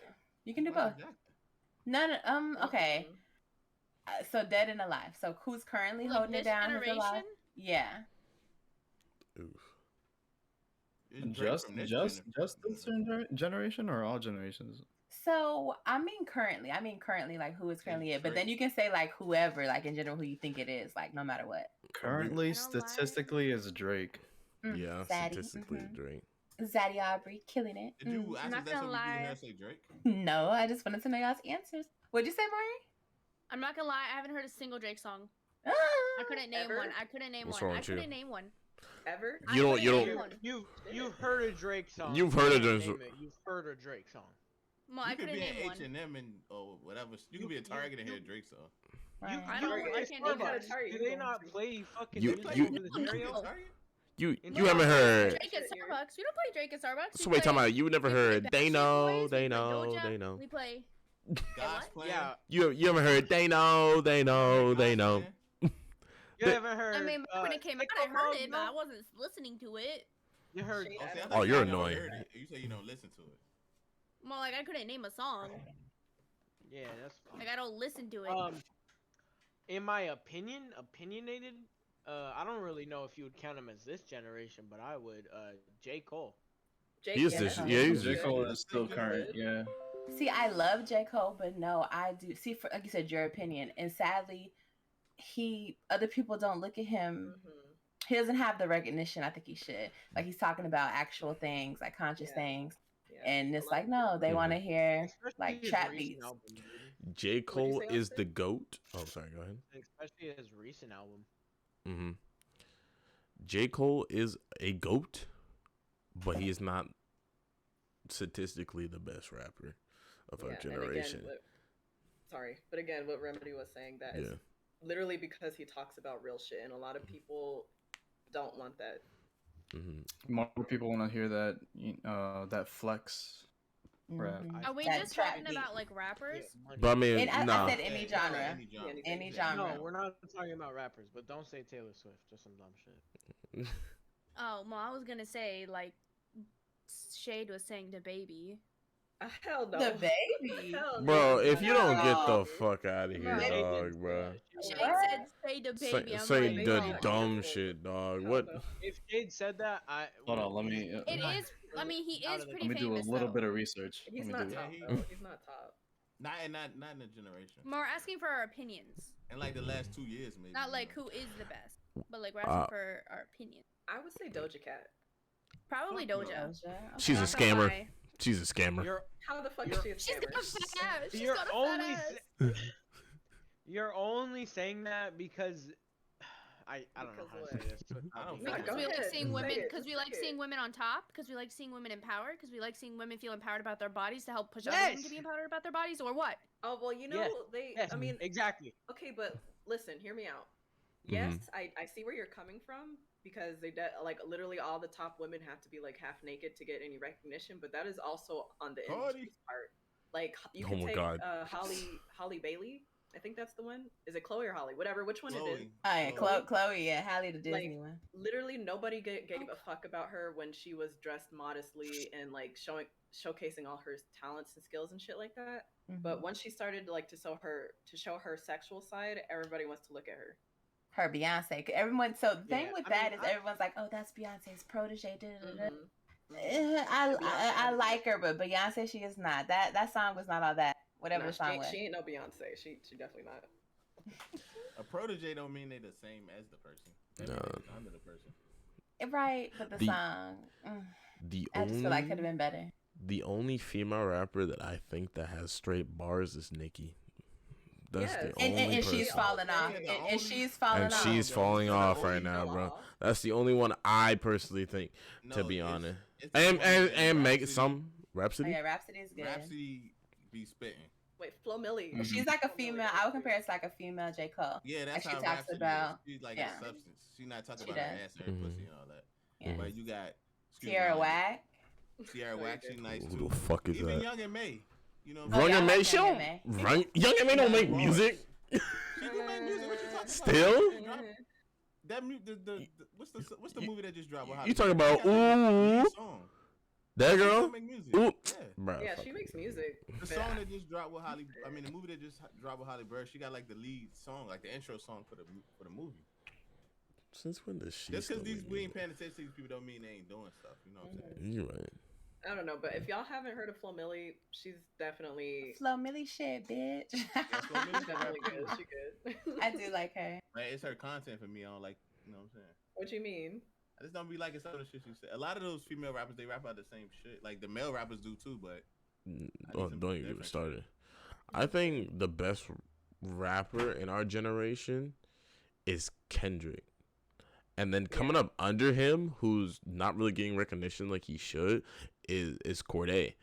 You can do both. No, okay. So dead and alive. So who's currently Like holding it down? Who's alive? generation? Yeah. Just this generation or all generations? So I mean currently like who is currently it, but then you can say like whoever, like in general who you think it is, like no matter what. Currently, statistically, is Drake. Yeah, statistically Drake. Zaddy Aubrey killing it. Did you ask Not us that gonna so lie. we didn't say Drake? No, I just wanted to know y'all's answers. What'd you say, Mari? I'm not gonna lie, I haven't heard a single Drake song. Ah, I couldn't name Ever? one. I couldn't name What's one. wrong I with you? couldn't name one. Ever? You don't. You've heard a Drake song. You've heard a Name Drake. it. You've heard a Drake song. Well, I You could couldn't be an name one. H&M and or whatever. You could be a Target and hear a Drake song. right. I don't. I can't name one. Do they not play fucking You- music you- over the stereo? You We haven't don't heard. play Drake at Starbucks. We don't play Drake at Starbucks. So wait, talking about you never heard. Backstreet They know. Boys, They we play know. Doja, They know. We play. God's what? plan. Yeah. You haven't heard. They know. They know. They know. You haven't heard. I mean, when it came out, I heard it, but I wasn't listening to it. You heard. Oh, you're annoying. You say you don't listen to it. Well, like I couldn't name a song. Yeah, that's fine. Like I don't listen to it. In my opinionated, I don't really know if you would count him as this generation, but I would. J. Cole. He is this. Yeah, he's J. Cole is still current. Yeah. See, I love J. Cole, but no, I do see. For like you said, your opinion, and sadly, other people don't look at him. He doesn't have the recognition I think he should. Like he's talking about actual things, like conscious things, and it's like no, they want to hear like trap beats. J. Cole is the GOAT. Oh, sorry. Go ahead. Especially his recent album. Mm-hmm. J. Cole is a GOAT, but he is not statistically the best rapper of our generation. But again, what Remedy was saying, that is literally because he talks about real shit, and a lot of people don't want that. More people want to hear that, that flex rap. Are we just talking about like rappers? But I mean, I nah. said any genre. Any genre. No, we're not talking about rappers, but don't say Taylor Swift. Just some dumb shit. Oh, well, I was gonna say like Shade was saying the baby. Hell no. The baby. Bro, if you don't get the fuck out of here, dog, bro. Shade said say the baby. Say like, the no. dumb shit, dog. What? If Shade said that, Hold on, let me. It is. I mean, he is pretty Let me do a famous. little though. bit of research. He's Let me not do it. top, though. He's not top. Not in the generation. We're asking for our opinions, In like the last 2 years, maybe. not like who is the best, but like we're asking for our opinion. I would say Doja Cat. Probably Doja. She's a Not gonna scammer. lie. She's a scammer. How the fuck is she a She's scammer? got a fat ass. She's You're got a only fat ass. You're only saying that because I don't know how to say this. Because we like seeing women. Because we like seeing women on top. Because we like seeing women empowered. Because we like seeing women feel empowered about their bodies to help push other women to be empowered about their bodies, or what? Oh well, you know I mean, exactly. Okay, but listen, hear me out. Yes, I see where you're coming from, because they like literally all the top women have to be like half naked to get any recognition, but that is also on the industry's part. Like you can take Holly Bailey. I think that's the one. Is it Chloe or Holly? Whatever, which one it is. Oh yeah, Chloe. Yeah, Halle the Disney one. Literally nobody gave a fuck about her when she was dressed modestly and like showcasing all her talents and skills and shit like that. But once she started like to show her sexual side, everybody wants to look at her. Beyonce. Everyone. So the thing with that is everyone's like, oh, that's Beyonce's protege. I like her, but Beyonce, she is not. That song was not all that. Whatever the song was. She ain't no Beyonce. She definitely not. A protege don't mean they the same as the person. That mean they under the person. Right, but the song. I just feel like could have been better. The only female rapper that I think that has straight bars is Nicki. That's the only person. She's falling off. And she's falling off. And she's falling off right now, bro. That's the only one I personally think, to be honest. And make some Rhapsody. Oh, yeah, Rhapsody is good. Rhapsody be spitting. Wait, Flo Milli. She's like a female. I would compare it to like a female J. Cole. Yeah, that's like how she talks Rhapsody about. Is. She's like a substance. She's not talking about her ass and her pussy and all that. Yeah. But you got Tierra Whack. Tierra Whack, she's nice too. Who the fuck is Even that? Young and May. You know, Young and May, Young and May don't make music. She do make music. What you talking Still? About? That what's the movie that just dropped? You talking about ooh? That girl? Ooh, yeah, she makes music. The song that just dropped with Holly. I mean, the movie that just dropped with Holly Berry. She got like the lead song, like the intro song for the movie. Since when does she? Just because we ain't paying attention to these people don't mean they ain't doing stuff. You know what I'm saying? You're right. I don't know, but if y'all haven't heard of Flo Milli, she's definitely Flo Milli shit, bitch. Yeah, Flo Milli's definitely good. She good. I do like her. Like, it's her content for me. I don't like, you know what I'm saying? What you mean? I just don't be liking some of the shit she said. A lot of those female rappers, they rap out the same shit. Like the male rappers do too, but don't even get me started. I think the best rapper in our generation is Kendrick. And then coming up under him, who's not really getting recognition like he should, is Cordae.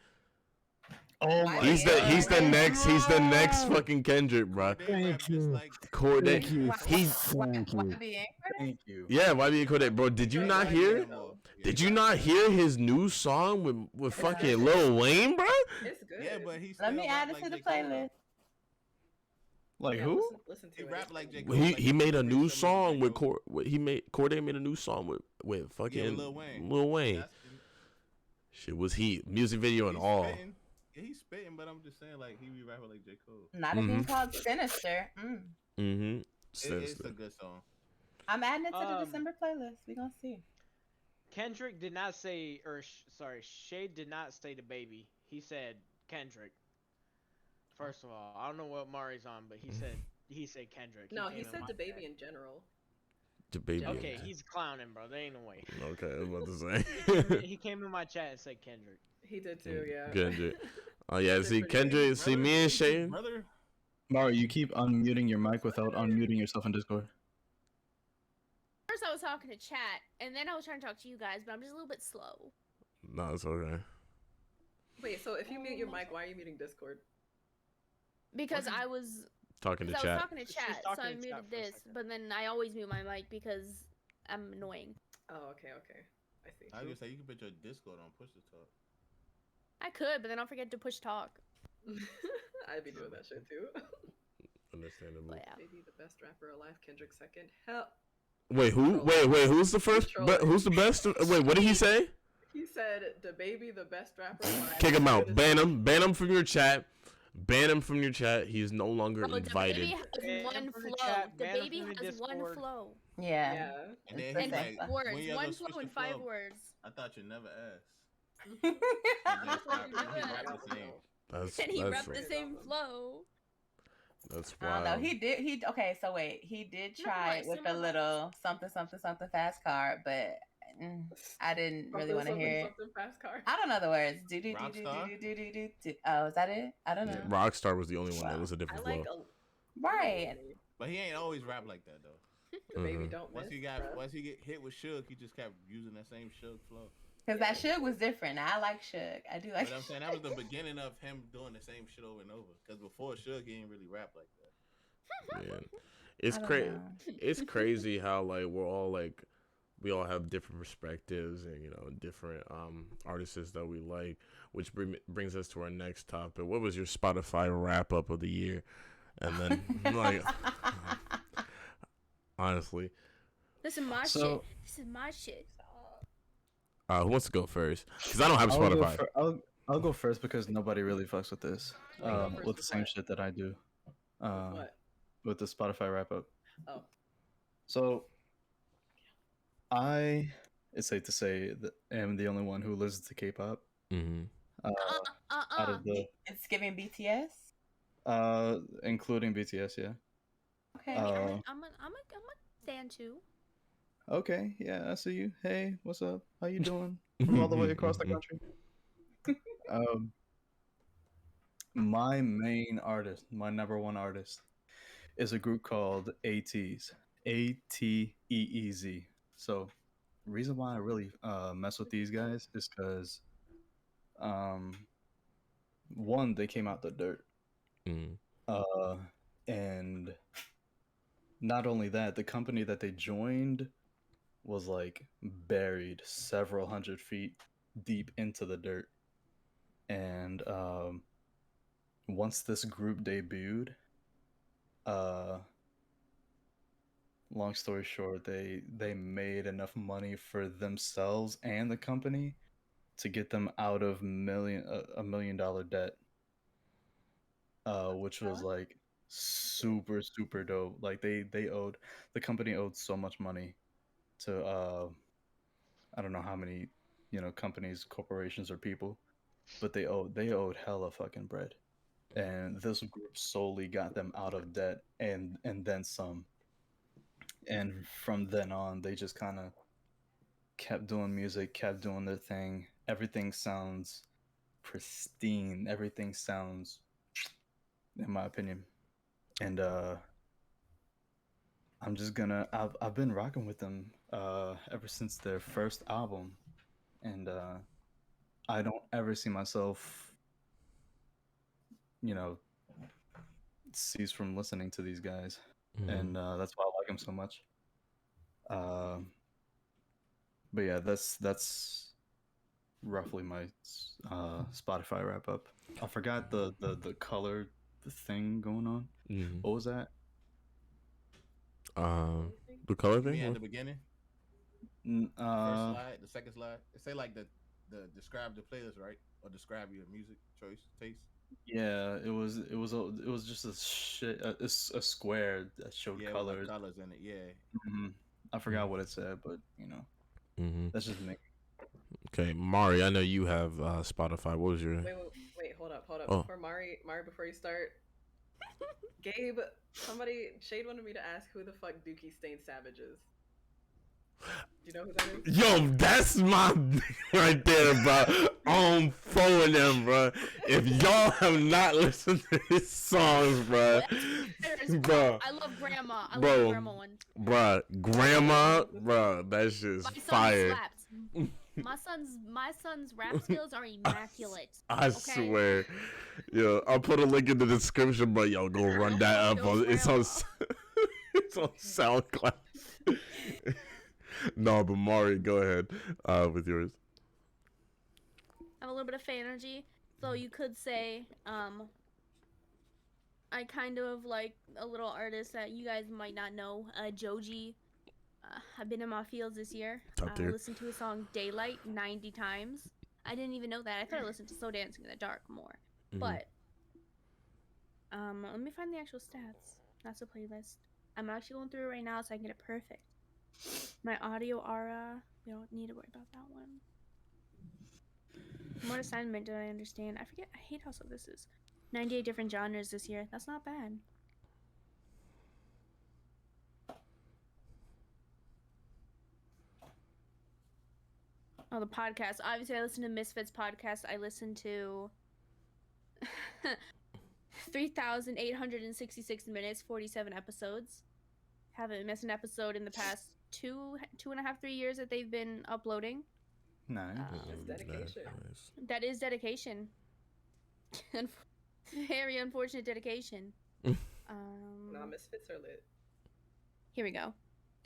Oh my he's the next fucking Kendrick, bro. Thank you. Cordae. Thank you. Yeah, YBA Cordae, bro. Did you not hear? Did you not hear his new song with fucking Lil Wayne, bro? It's good. Yeah, but he's Let me add it to the playlist. Like who? Listen to he it. rap like J. Cole, He made a new song with Cordae made a new song with fucking Lil Wayne. Shit was heat, music video and all. Spitting. Yeah, he's spitting, but I'm just saying like he be rapping like J. Cole. Not even called Sinister. It's a good song. I'm adding it to the December playlist. We gonna see. Kendrick did not say, Shay did not say the baby. He said Kendrick. First of all, I don't know what Mari's on, but he said Kendrick. No, he said the baby in general. The baby. Okay, he's clowning, bro. There ain't no way. Okay, I was about to say. He came in my chat and said Kendrick. He did too, yeah. Kendrick. Oh yeah, see Kendrick, see me and Shane. Mari, you keep unmuting your mic without unmuting yourself in Discord. First, I was talking to chat, and then I was trying to talk to you guys, but I'm just a little bit slow. No, it's okay. Wait, so if you mute your mic, why are you muting Discord? Because I was talking to chat. I was talking to chat, so I muted this, but then I always mute my mic because I'm annoying. Oh, okay. I see. I was gonna say you can put your Discord on push to talk. I could, but then I'll forget to push talk. I'd be doing that shit too. Understandable. But yeah. Maybe the best rapper alive, Kendrick second. Hell. Wait, who? Wait, who's the first? Who's the best? Wait, what did he say? He said the baby, the best rapper alive. Kick him out. Ban him from your chat. Ban him from your chat. He is no longer invited. The baby has one flow. The baby has one flow. Yeah. And then And like, 5 words. One flow and 5 words. I thought you never asked. And he rapped the same flow. That's wild. I don't know. Okay, so wait. He did try it with a little something fast card, but I didn't really want to hear it. Fast card. I don't know the words. Oh, is that it? I don't know. Yeah, Rockstar was the only one that was a different flow. Right. But he ain't always rap like that though. The baby don't once he get hit with Suge, he just kept using that same Suge flow. Because that Suge was different. I like Suge. I do like. But I'm saying that was the beginning of him doing the same shit over and over. Because before Suge, he ain't really rap like that. Man, it's crazy. It's crazy how like we all have different perspectives and different artists that we like, which brings us to our next topic. What was your Spotify wrap up of the year? And then like honestly, this is my shit. This is my shit. Who wants to go first? Because I don't have Spotify. I'll go first because nobody really fucks with this. With the same shit that I do. With the Spotify wrap up. Oh. So I it's safe to say that I'm the only one who listens to K-pop. Mm-hmm. Out of the It's giving BTS. Including BTS, yeah. Okay. I'm a fan too. Okay, yeah, I see you. Hey, what's up? How you doing? From all the way across the country. My main artist, my number one artist, is a group called ATEEZ. ATEEZ. So, reason why I really mess with these guys is because, one, they came out the dirt. And not only that, the company that they joined was like buried several hundred feet deep into the dirt. And once this group debuted, long story short, they made enough money for themselves and the company to get them out of $1 million debt, which was like super dope. Like they owed, the company owed so much money to I don't know how many, companies, corporations, or people, but they owed hella fucking bread. And this group solely got them out of debt and then some. And from then on, they just kind of kept doing music, kept doing their thing. Everything sounds pristine. Everything sounds, in my opinion. And I've been rocking with them ever since their first album. And I don't ever see myself, cease from listening to these guys. And that's why I like them so much. But yeah, that's roughly my Spotify wrap up. I forgot the color thing going on. What was that? The color thing. At the beginning. First slide, the second slide. It say like the describe the playlist, right? Or describe your music choice taste. Yeah, it was just a square that showed colors. Like colors in it. Yeah. Mm-hmm. I forgot what it said, but that's just me. Okay, Mari, I know you have Spotify. What was your? Wait, hold up. Oh. For Mari, before you start, Gabe, Shade wanted me to ask who the fuck Dookie Stain Savage is. Do you know who that is? Yo, that's my right there, bro. I'm following them, bro. If y'all have not listened to his songs, bro, I love Grandma. I love Grandma one. Bro, Grandma, bro, that's just fire. My son's rap skills are immaculate. I swear. Yo, I'll put a link in the description, but y'all go run that up. It's on SoundCloud. No, but Mari, go ahead with yours. I have a little bit of fan energy, so you could say I kind of like a little artist that you guys might not know, Joji. I've been in my fields this year. I listened to his song Daylight 90 times. I didn't even know that. I thought I listened to Slow Dancing in the Dark more. But let me find the actual stats. That's the playlist. I'm actually going through it right now so I can get it perfect. My audio aura, we don't need to worry about that one. What assignment did I understand? I forget. I hate how slow this is. 98 different genres this year. That's not bad. Oh, the podcast. Obviously, I listen to Misfits podcast. I listen to 3,866 minutes, 47 episodes. Haven't missed an episode in the past 2.5, 3 years that they've been uploading. Nice. That's dedication. That is dedication. Very unfortunate dedication. Misfits are lit. Here we go.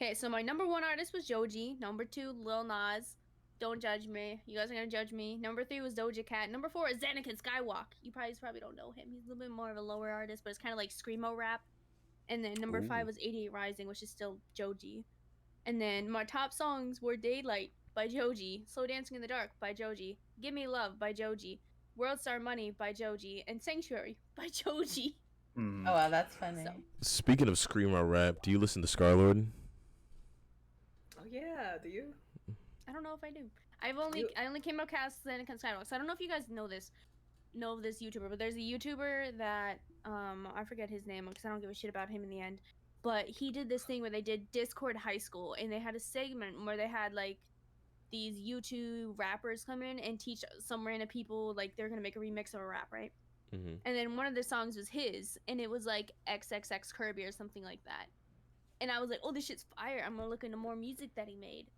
Okay, so my number one artist was Joji. Number 2, Lil Nas. Don't judge me. You guys are gonna judge me. Number 3 was Doja Cat. Number 4 is Anakin Skywalk. You probably don't know him. He's a little bit more of a lower artist, but it's kind of like screamo rap. And then number 5 was 88 Rising, which is still Joji. And then my top songs were Daylight by Joji, Slow Dancing in the Dark by Joji, Give Me Love by Joji, World Star Money by Joji, and Sanctuary by Joji. Oh, wow, that's funny. So. Speaking of screamo rap, do you listen to Scarlord? Oh, yeah. Do you? I don't know if I do. I only came across Anakin Skywalker. So I don't know if you guys know this YouTuber, but there's a YouTuber that I forget his name because I don't give a shit about him in the end. But he did this thing where they did Discord High School, and they had a segment where they had like these YouTube rappers come in and teach some random people like they're gonna make a remix of a rap, right? Mm-hmm. And then one of the songs was his, and it was like XXX Kirby or something like that. And I was like, oh, this shit's fire. I'm gonna look into more music that he made.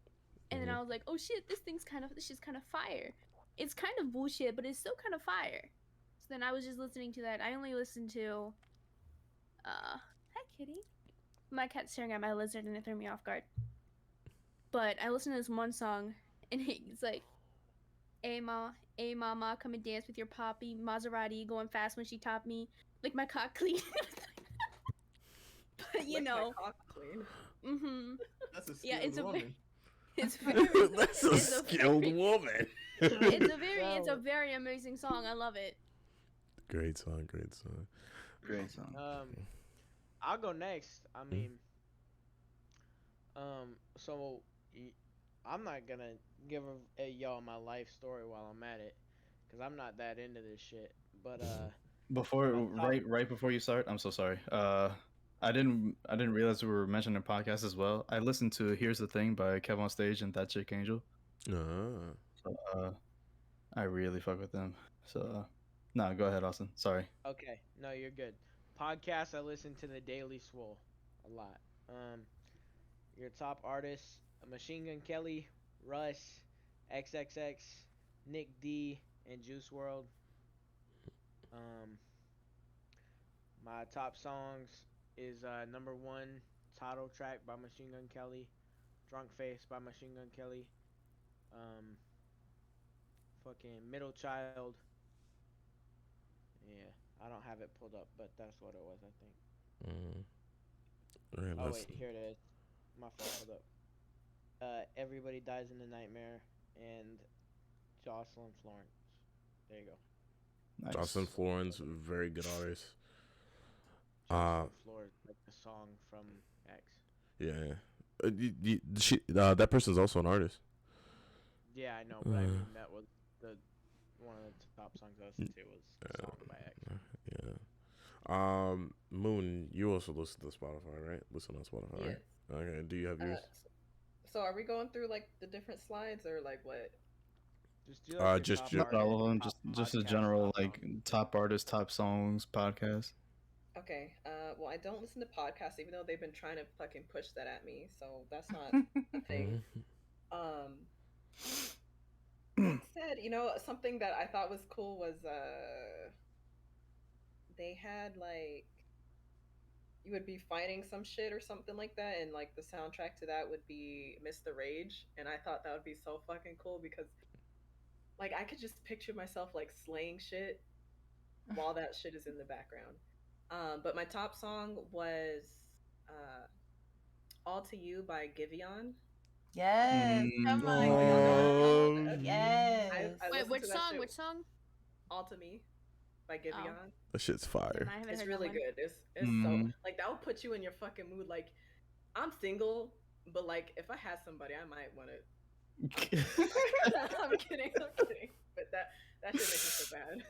And then I was like, oh shit, this shit's kind of fire. It's kind of bullshit, but it's still kind of fire. So then I was just listening to that. I only listened to hi kitty. My cat's staring at my lizard and it threw me off guard. But I listened to this one song and it's like, hey mama, come and dance with your poppy. Maserati going fast when she topped me. Lick my cock clean. But you know. My cock clean. Mm-hmm. That's a skilled woman. It's very That's a skilled woman. It's a very amazing song. I love it. Great song. I'll go next. I mean, so I'm not gonna give y'all my life story while I'm at it, cause I'm not that into this shit. But right before you start, I'm so sorry. I didn't realize we were mentioning a podcast as well. I listened to "Here's the Thing" by Kev on Stage and That Chick Angel. So I really fuck with them. So no, go ahead, Austin. Sorry. Okay, no, you're good. Podcast, I listen to the Daily Swole a lot. Your top artists: Machine Gun Kelly, Russ, XXX, Nick D, and Juice WRLD. My top songs is number 1, Title Track by Machine Gun Kelly, Drunk Face by Machine Gun Kelly, fucking Middle Child. Yeah, I don't have it pulled up, but that's what it was, I think. Right, oh wait, here it is. My fault. Hold up. Everybody Dies in a Nightmare and Jocelyn Florence. There you go. Nice. Jocelyn Florence, very good artist. Florence, like the song from X. Yeah. That person's also an artist. Yeah, I know, but I mean that was one of the top songs I listened to was a song by X. Yeah. Moon, you also listen to Spotify, right? Listen on Spotify, right? Okay. Do you have yours? So are we going through like the different slides or like what? Just all of them. Just a general like top artists, top songs podcast. Okay. Well, I don't listen to podcasts, even though they've been trying to fucking push that at me. So that's not a thing. Said, something that I thought was cool was they had like you would be fighting some shit or something like that, and like the soundtrack to that would be Mr. Rage, and I thought that would be so fucking cool because like I could just picture myself like slaying shit while that shit is in the background. But my top song was All to You by Giveon. Yes. Come on. Yes. Wait, which song? All to Me by Giveon. That shit's fire. It's really good. It's so like that would put you in your fucking mood. Like I'm single, but like if I had somebody, I might want to. I'm kidding. But that shit makes me so bad.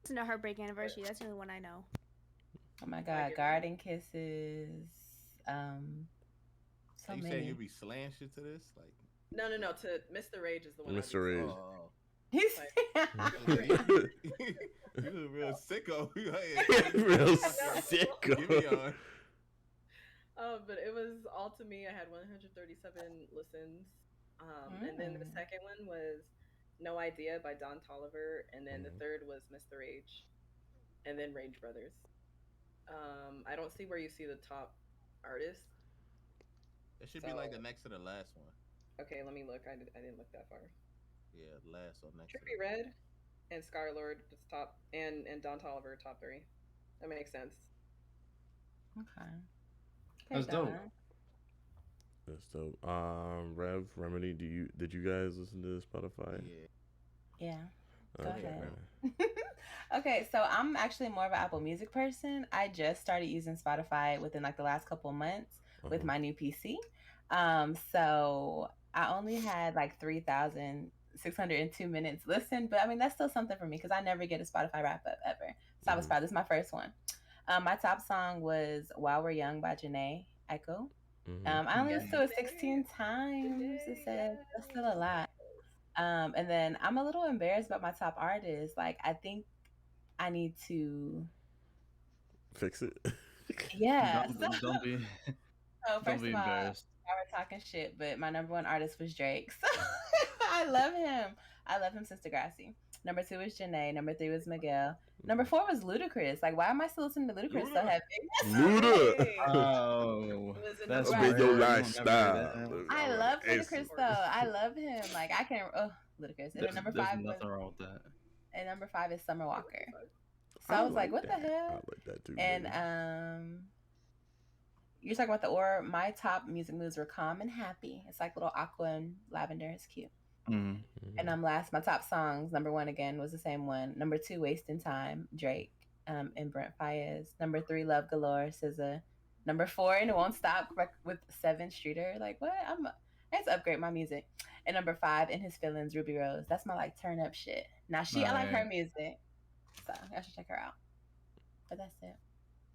It's no Heartbreak Anniversary. That's the only one I know. Oh my god, Garden Kisses. So you saying you be slaying shit to this? Like No. To Mr. Rage is the one. Mr. Rage. He's you a real sicko. Real sicko. Give me on. But it was All to Me. I had 137 listens. And then the second one was No Idea by Don Toliver, and then the third was Mr. Rage, and then Rage Brothers. I don't see where you see the top artist. It should be like the next to the last one. Okay, let me look. I didn't look that far. Yeah, last or next. Trippie Redd and Skylord is top, and Don Toliver top 3. That makes sense. Okay. That's dope. That's dope. Remedy, did you guys listen to Spotify? Yeah. Go ahead. Okay, so I'm actually more of an Apple Music person. I just started using Spotify within like the last couple of months with my new PC. So I only had like 3,602 minutes listened, but I mean, that's still something for me because I never get a Spotify wrap up ever. So I was proud. This is my first one. My top song was While We're Young by Janae Echo. I only listened to it 16 times. It says that's still a lot. And then I'm a little embarrassed about my top artist. Like, I think I need to fix it. Yeah. Don't be. So Don't first be of all, embarrassed. we're talking shit, but my number one artist was Drake. So I love him. I love him since Degrassi. Number 2 was Janae. Number 3 was Miguel. Number 4 was Ludacris. Like, why am I still listening to Ludacris so heavy? Luda. Oh, that's Obey rare. your You don't never lifestyle. hear that. I love Ludacris though. I love him. Like, I can't. Oh, Ludacris. And then number There's 5 was. nothing wrong with that. And number 5 is Summer Walker. So I was like, what the hell? I like that too. And baby. you're talking about the aura. My top music moods were calm and happy. It's like little aqua and lavender. It's cute. Mm. And last, my top songs. Number 1 again was the same one. Number 2, Wasting Time, Drake, and Brent Faiyaz. Number 3, Love Galore, SZA. Number 4, and It Won't Stop with 7 Streeter. Like, what? I have to upgrade my music. And number 5, In His Feelings, Ruby Rose. That's my like turn up shit. Now I like her music, so I should check her out. But that's it.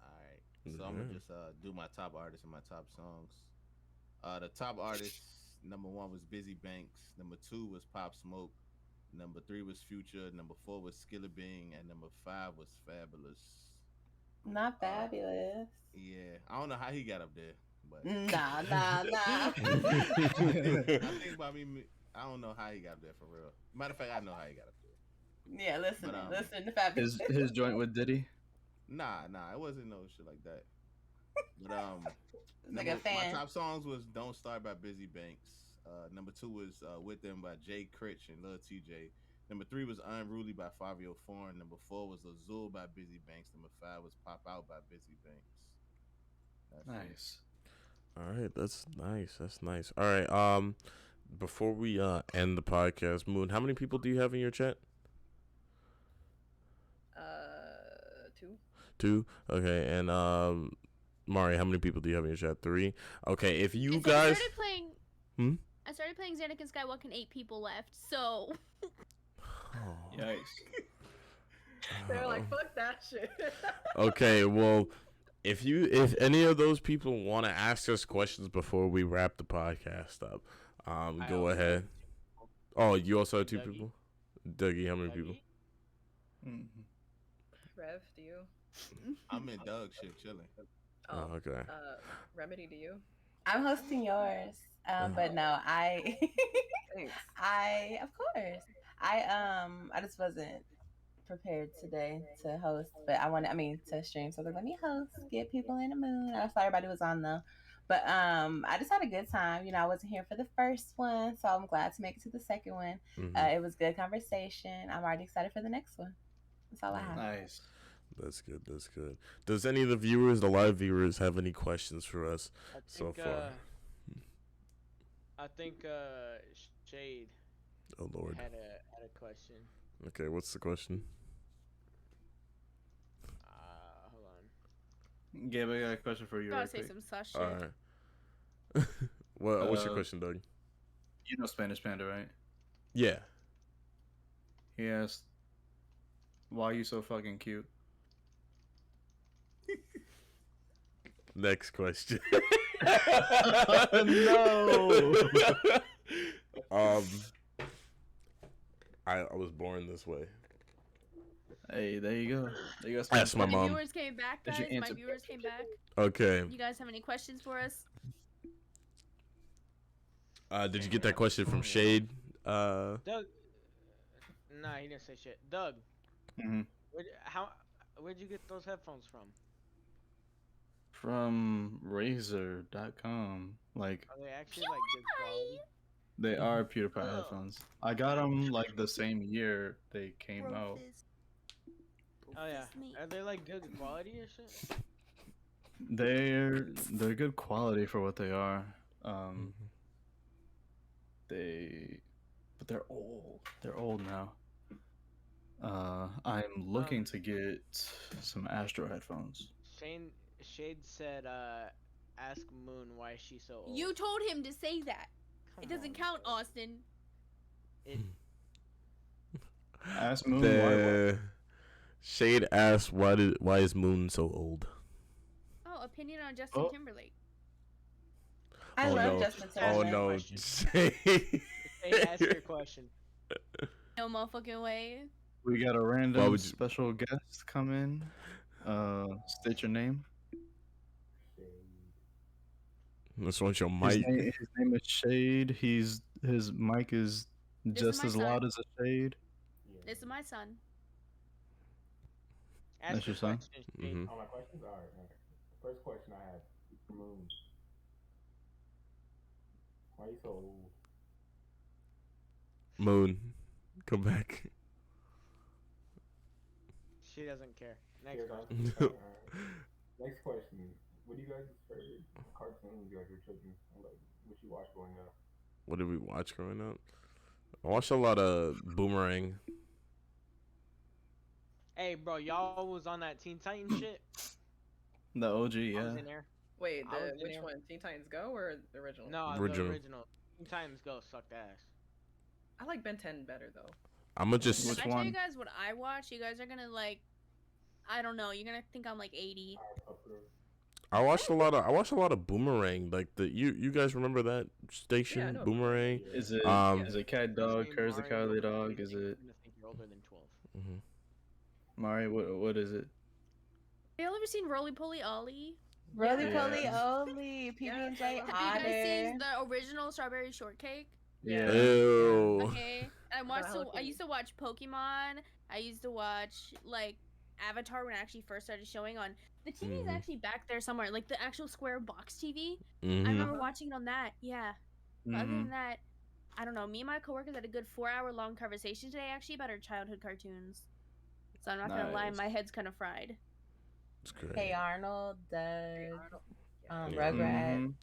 All right, so I'm gonna just do my top artists and my top songs. The top artists, number 1 was Busy Banks. Number 2 was Pop Smoke. Number 3 was Future. Number 4 was Skilla Bing, and number 5 was Fabulous. Not Fabulous. Yeah, I don't know how he got up there, but Nah. I think about me. I don't know how he got up there for real. Matter of fact, I know how he got up there. Yeah, listen to Fabulous. His joint with Diddy. Nah, it wasn't no shit like that. But like a fan. My top songs was "Don't Start" by Busy Banks. Number 2 was "With Them" by Jay Critch and Lil TJ. Number 3 was "Unruly" by Fabio Foreign. Number 4 was "Azul" by Busy Banks. Number 5 was "Pop Out" by Busy Banks. That's nice. All right, that's nice. That's nice. All right. Before we end the podcast, Moon, how many people do you have in your chat? 2. 2. Okay, and Mari, how many people do you have in your chat? 3. Okay, if you So guys. I started playing Anakin Skywalker and 8 people left. So. Yikes. They were like, fuck that shit. Okay, well, if any of those people want to ask us questions before we wrap the podcast up, go ahead. Oh, you also have 2 people? Dougie, how many people? Rev, do you? I'm in Doug shit chilling. Oh, okay. Remedy, do you? I'm hosting yours. But no, Thanks. of course. I just wasn't prepared today to host, but to stream. So I was like, let me host, get people in the mood. I thought everybody was on though. But I just had a good time. I wasn't here for the first one, so I'm glad to make it to the second one. It was good conversation. I'm already excited for the next one. That's all I have. Nice. That's good. That's good. Does any of the live viewers, have any questions for us so far? I think Shade. Oh Lord. Had a question. Okay, what's the question? Hold on. Gabe, I got a question for you. Gotta Right say quick. some sus shit. All right. What's your question, Doug? You know Spanish Panda, right? Yeah. He asked, "Why are you so fucking cute?" Next question. No. I was born this way. Hey, there you go. There you go. Ask my My mom. viewers came back, guys. My viewers came back. Okay. You guys have any questions for us? Did you get that question from Shade? Doug. Nah, he didn't say shit. Doug. Mm-hmm. Where'd you get those headphones from? From Razer.com. Like, Are they actually like good quality? they are PewDiePie headphones. I got them like the same year they came out. Oh yeah. Are they like good quality or shit? They're good quality for what they are. But they're old. They're old now. I'm looking to get some Astro headphones. Shade said, ask Moon why she's so old. You told him to say that. It doesn't count, Austin. Ask Moon The Shade asked, why is Moon so old? Oh, opinion on Justin Timberlake. I love Justin Timberlake. Oh no. Hey, ask your question. No motherfucking way. We got a random special guest come in. State your name. Let's want your His mic. name is Shade. His mic is just as loud as a shade. This is my son. That's your son? Mm-hmm. All my questions? All right. First question I have for Moon. Why are you so old? Moon, come back. She doesn't care. Next question. question. Next question. What do you guys' favorite cartoons you guys were children? Like, what you watched growing up? What did we watch growing up? I watched a lot of Boomerang. Hey, bro, y'all was on that Teen Titans shit? The OG, I yeah. was in there. Wait, I was in which there. one? Teen Titans Go or the original? No, the original. Teen Titans Go sucked ass. I like Ben 10 better though. I'ma just. If I tell you guys what I watch, you guys are gonna like, I don't know. You're gonna think I'm like 80. I watched a lot of Boomerang. Like you guys remember that station, Boomerang? Is it Cat Dog? Curse the Cowardly Dog? Is it? You're older than 12. Mm-hmm. Mari, what is it? Y'all ever seen Roly Poly Ollie? Roly Poly Ollie, PB&J Have you Otter. guys seen the original Strawberry Shortcake? Yeah. Ew. Okay. I used to watch Pokemon. I used to watch like Avatar when it actually first started showing on. The TV is actually back there somewhere, like the actual square box TV. I remember watching it on that. Yeah. But other than that, I don't know. Me and my coworkers had a good 4-hour long conversation today actually about our childhood cartoons. So I'm not gonna lie, my head's kind of fried. It's great. Hey Arnold, Doug, Rugrats.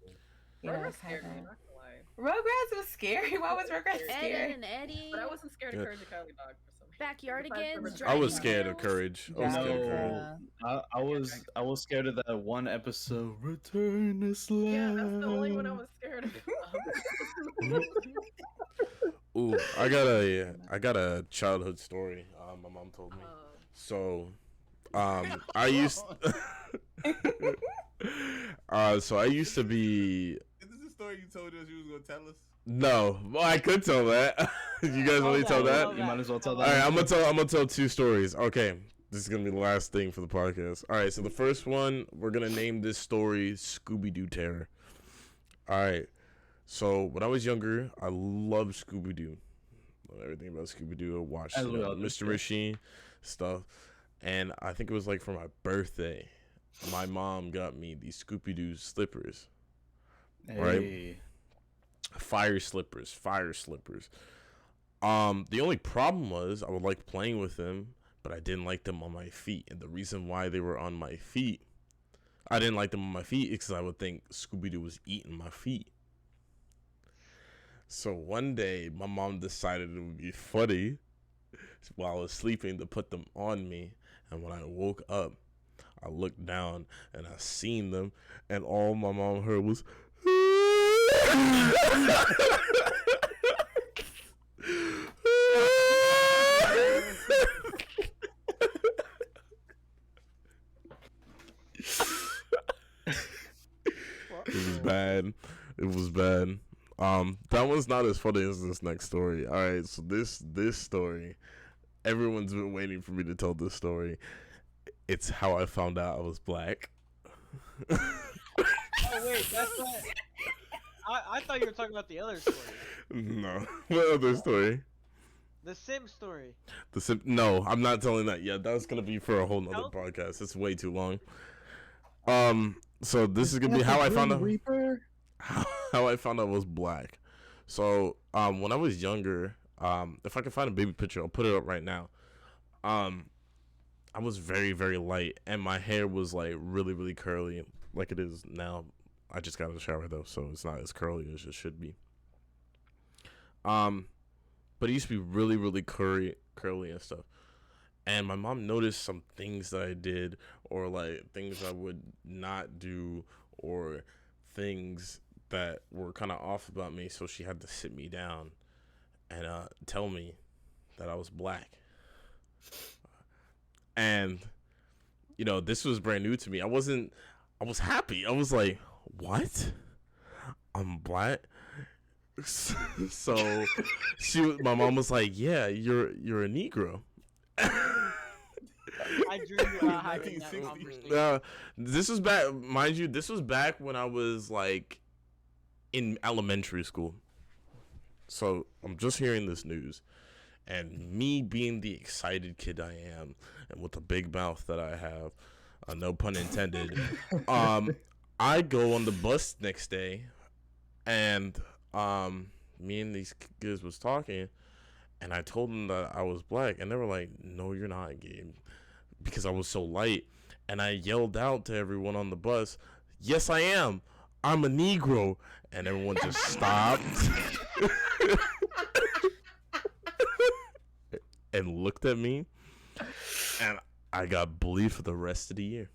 You know, Rugrats scared me, not gonna lie. Rugrats was scary. Why was Rugrats scary? Ed and Eddie. But I wasn't scared of Courage the Cowardly Dog for some reason. Backyardigans. I was scared of Courage. I was scared of Courage. I was scared of that one episode. Return to Slab. Yeah, that's the only one I was scared of. Ooh, I got a childhood story. My mom told me. So, I used. So I used to be. Is this the story you told us you was gonna tell us? No, well, I could tell that. You guys want me to tell that? You might as well tell that. All right, I'm gonna tell 2 stories. Okay, this is gonna be the last thing for the podcast. All right, so the first one, we're gonna name this story Scooby-Doo Terror. All right, so when I was younger, I loved Scooby-Doo. Everything about Scooby-Doo. I watched Mr. Machine stuff, and I think it was like for my birthday, my mom got me these Scooby-Doo slippers. Hey. Right? Fire slippers. The only problem was I would like playing with them, but I didn't like them on my feet. And the reason why they were on my feet, I didn't like them on my feet, is because I would think Scooby-Doo was eating my feet. So one day, my mom decided it would be funny while I was sleeping to put them on me. And when I woke up, I looked down and I seen them, and all my mom heard was. It was bad. That one's not as funny as this next story. All right, so this story, everyone's been waiting for me to tell this story. It's how I found out I was black. Oh wait, that's what. I thought you were talking about the other story. No, what other story? The Sim story. No, I'm not telling that yet. That's gonna be for a whole nother podcast. It's way too long. So this is gonna be how I found out. How I found out I was black. So when I was younger, if I can find a baby picture, I'll put it up right now. I was very, very light, and my hair was like really, really curly, like it is now. I just got out of the shower though, so it's not as curly as it should be. But it used to be really, really curly and stuff. And my mom noticed some things that I did, or like things I would not do, or things that were kind of off about me, so she had to sit me down and tell me that I was black. And this was brand new to me. I was happy. I was like, what? I'm black? So my mom was like, yeah, you're a Negro. I dreamed about having that conversation. This was back, mind you, this was back when I was like in elementary school. So I'm just hearing this news, and me being the excited kid I am, and with the big mouth that I have, no pun intended, I go on the bus next day, and me and these kids was talking, and I told them that I was black, and they were like, no, you're not, Gabe, because I was so light. And I yelled out to everyone on the bus, yes, I am. I'm a Negro. And everyone just stopped and looked at me, and I got bullied for the rest of the year.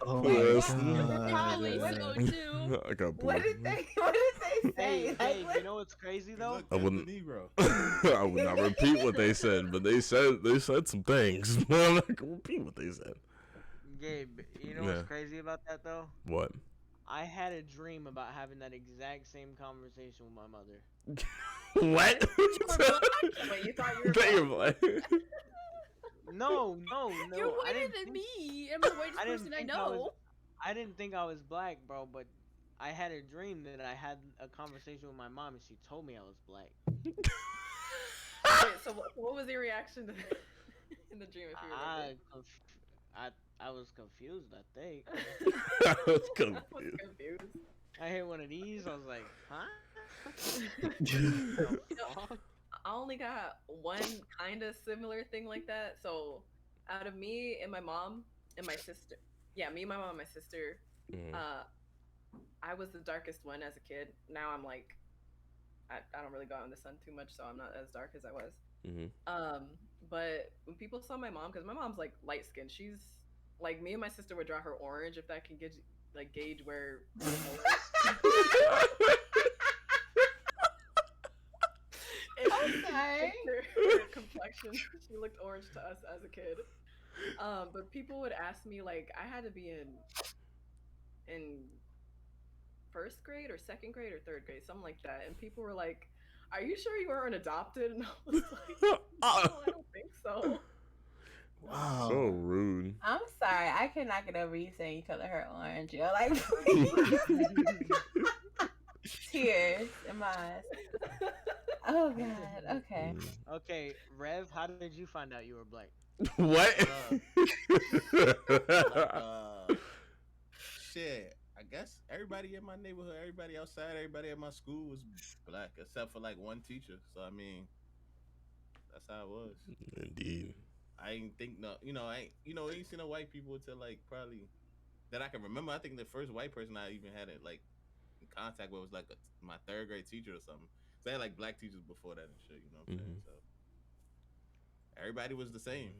Oh Yes. Probably so too. I got bullied. What did they say? Hey, you know what's crazy though? I wouldn't. Negro. I would not repeat what they said, but they said some things. I'm not gonna repeat what they said. Gabe, you know what's crazy about that though? What? I had a dream about having that exact same conversation with my mother. What? Wait, you thought you were That you're black? No. You're whiter than me. I'm the whitest person I know. I didn't think I was black, bro, but I had a dream that I had a conversation with my mom, and she told me I was black. Wait, so what was your reaction to in the dream? If you remember? I was confused, I think. I was confused. I hit one of these. I was like, huh? I only got one kind of similar thing like that. So out of me and my mom and my sister, me, my mom, and my sister, I was the darkest one as a kid. Now I'm like, I don't really go out in the sun too much, so I'm not as dark as I was. But when people saw my mom, because my mom's like light skinned, she's like, me and my sister would draw her orange, if that can get like gauge where. Okay. Her complexion, she looked orange to us as a kid. But people would ask me, like, I had to be in first grade or second grade or third grade, something like that, and people were like, "Are you sure you weren't adopted?" And I was like, "No, I don't think so." Wow. So rude. I'm sorry, I cannot get over you saying you color her orange. You're like, please. Tears in my eyes. Oh God. Okay. Okay, Rev, how did you find out you were black? What? Shit. I guess everybody in my neighborhood, everybody outside, everybody at my school was black, except for like one teacher. So I mean, that's how it was. Indeed. I ain't think no, I ain't seen no white people until like probably that I can remember. I think the first white person I even had it like in contact with was like my third grade teacher or something. So I had like black teachers before that and shit. You know what I'm saying? So everybody was the same.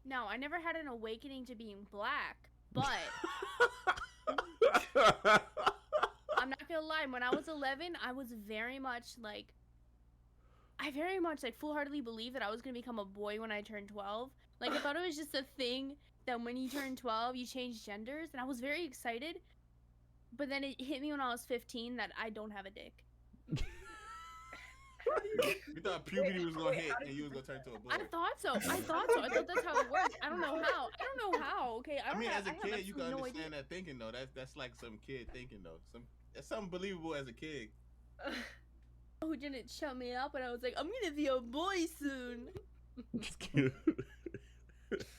No, I never had an awakening to being black, but I'm not gonna lie. When I was 11, I was very much like, full-heartedly believed that I was gonna become a boy when I turned 12. Like, I thought it was just a thing that when you turn 12, you change genders, and I was very excited. But then it hit me when I was 15 that I don't have a dick. You thought puberty was gonna hit and you was gonna turn to a boy. I thought so. I thought that's how it works. I don't know how. Okay. I mean, as a kid, you can understand that thinking though. That's like some kid thinking though. That's something believable as a kid. Who didn't shut me up, and I was like, I'm gonna be a boy soon.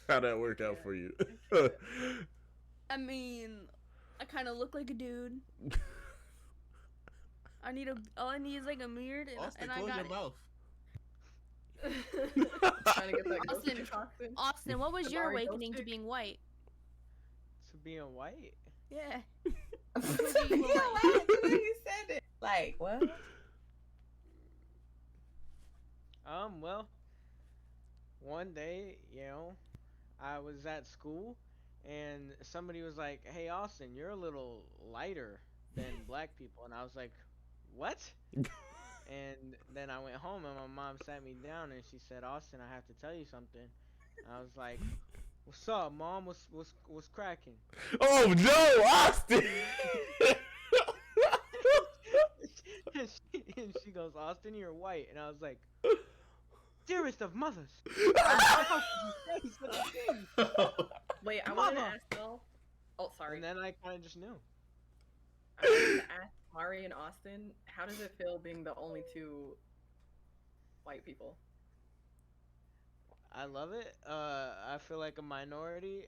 How'd that work out for you? I mean, I kind of look like a dude. All I need is like a mirror, and I got your mouth. Trying to get that Austin, what was your awakening to being white? To being white? Yeah. You said it. Like what? Well, one day, I was at school, and somebody was like, "Hey, Austin, you're a little lighter than black people," and I was like, "What?" And then I went home, and my mom sat me down, and she said, "Austin, I have to tell you something." I was like, "What's up, Mom? What's cracking?" Oh no, Austin! and she goes, "Austin, you're white," and I was like, "Dearest of mothers, how could you say such a thing?" Wait, I wanted to ask though. Oh, sorry. And then I kind of just knew. I wanted to ask Mari and Austin, how does it feel being the only two white people? I love it. I feel like a minority.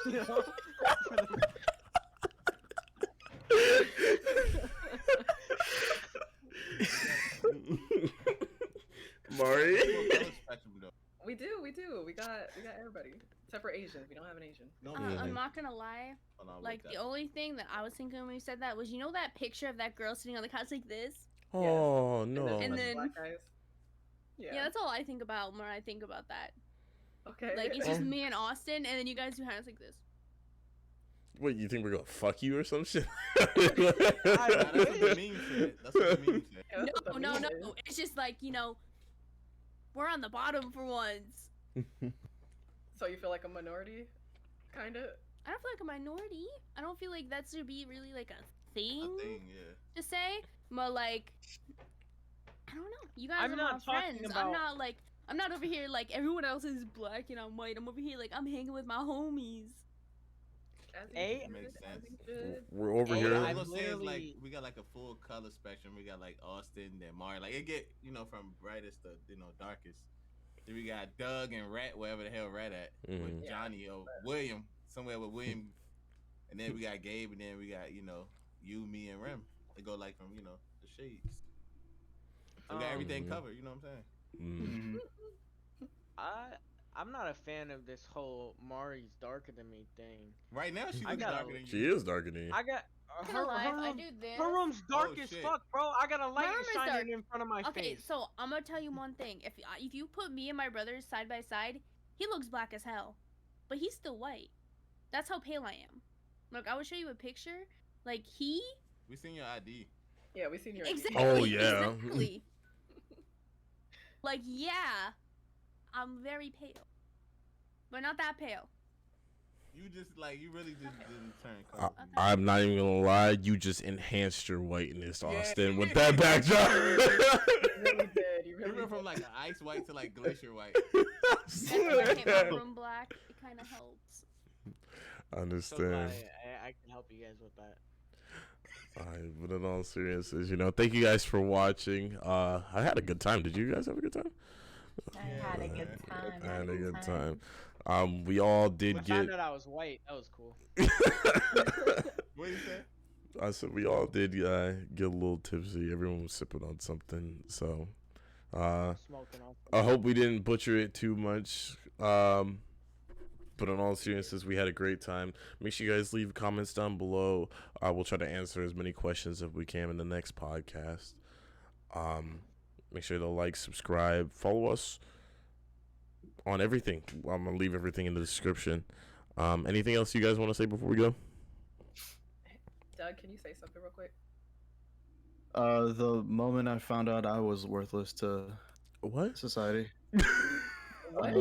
You know, Mari? We do. We got everybody except for Asians. We don't have an Asian. I'm not gonna lie. Like the only thing that I was thinking when you said that was, you know, that picture of that girl sitting on the couch like this. Oh no. And then black guys. Yeah, that's all I think about when I think about that. Okay. Like it's just me and Austin, and then you guys do hands like this. Wait, you think we're gonna fuck you or some shit? That's what the meme said. That's what the meme said. No. It's just like, you know, we're on the bottom for once. So you feel like a minority, kind of? I don't feel like a minority. I don't feel like that should be really like a thing. Yeah. To say, but like, I don't know. You guys I'm are not my talking friends. about- I'm not over here like everyone else is black and I'm white. I'm over here like I'm hanging with my homies. Makes sense. We're over here. I was gonna say is like we got like a full color spectrum. We got like Austin, then Mari. Like it get from brightest to darkest. Then we got Doug and Rat, wherever the hell Rat at, with Johnny or William, somewhere with William. And then we got Gabe, and then we got you, me, and Rem. They go like from the shades. So we got everything covered. You know what I'm saying? I'm not a fan of this whole Mari's darker than me thing. Right now, she looks darker than you. She is darker than you. I got her Her room's dark as fuck, bro. I got a light shining in front of my face. Okay, so I'm gonna tell you one thing. If you put me and my brother side by side, he looks black as hell, but he's still white. That's how pale I am. Look, I will show you a picture. Like we seen your ID. Yeah, we seen your ID. Exactly. Oh yeah. Exactly. Like yeah, I'm very pale, but not that pale. You just you really just didn't turn color. I'm not even gonna lie. You just enhanced your whiteness, Austin, with that backdrop. You really did. You went from like an ice white to like glacier white. That's when I paint my room black. It kind of helps. I understand. So I can help you guys with that. Alright, but in all seriousness, thank you guys for watching. I had a good time. Did you guys have a good time? I had a good time. I had a good time. We all did I get. found out I was white. That was cool. What you say? I said we all did get a little tipsy. Everyone was sipping on something. So, I hope we didn't butcher it too much. But in all seriousness, we had a great time. Make sure you guys leave comments down below. We'll try to answer as many questions as we can in the next podcast. Make sure to like, subscribe, follow us on everything. I'm going to leave everything in the description. Anything else you guys want to say before we go? Doug, can you say something real quick? The moment I found out I was worthless to society. What?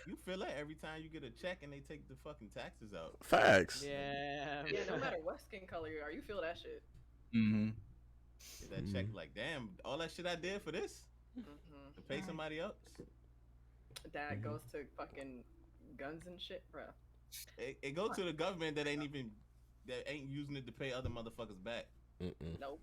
You feel that every time you get a check and they take the fucking taxes out. Facts. Yeah. Yeah, no matter what skin color you are, you feel that shit. Mm-hmm. Get that check like, damn, all that shit I did for this to pay somebody else. That goes to fucking guns and shit, bro. It goes to the government that ain't using it to pay other motherfuckers back. Nope,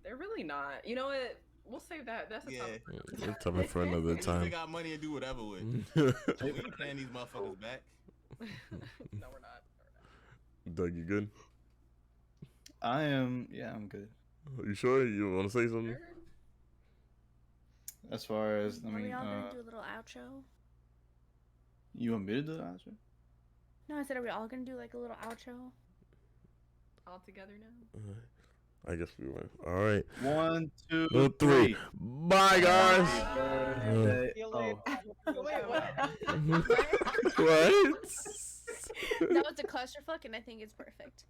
they're really not. You know what? We'll save that. That's a topic for another time. They got money to do whatever with. We ain't paying these motherfuckers back. No, we're not. Doug, you good? I am. Yeah, I'm good. Are you sure? You want to say something? As far as Are we all gonna do a little outro? You want me to do the outro? No, I said, are we all gonna do like a little outro? All together now? I guess we went. All right. 1, 2, No, 3. 3. Bye, guys. Birthday. See you Oh. later. Wait, what? What? That was a clusterfuck, and I think it's perfect.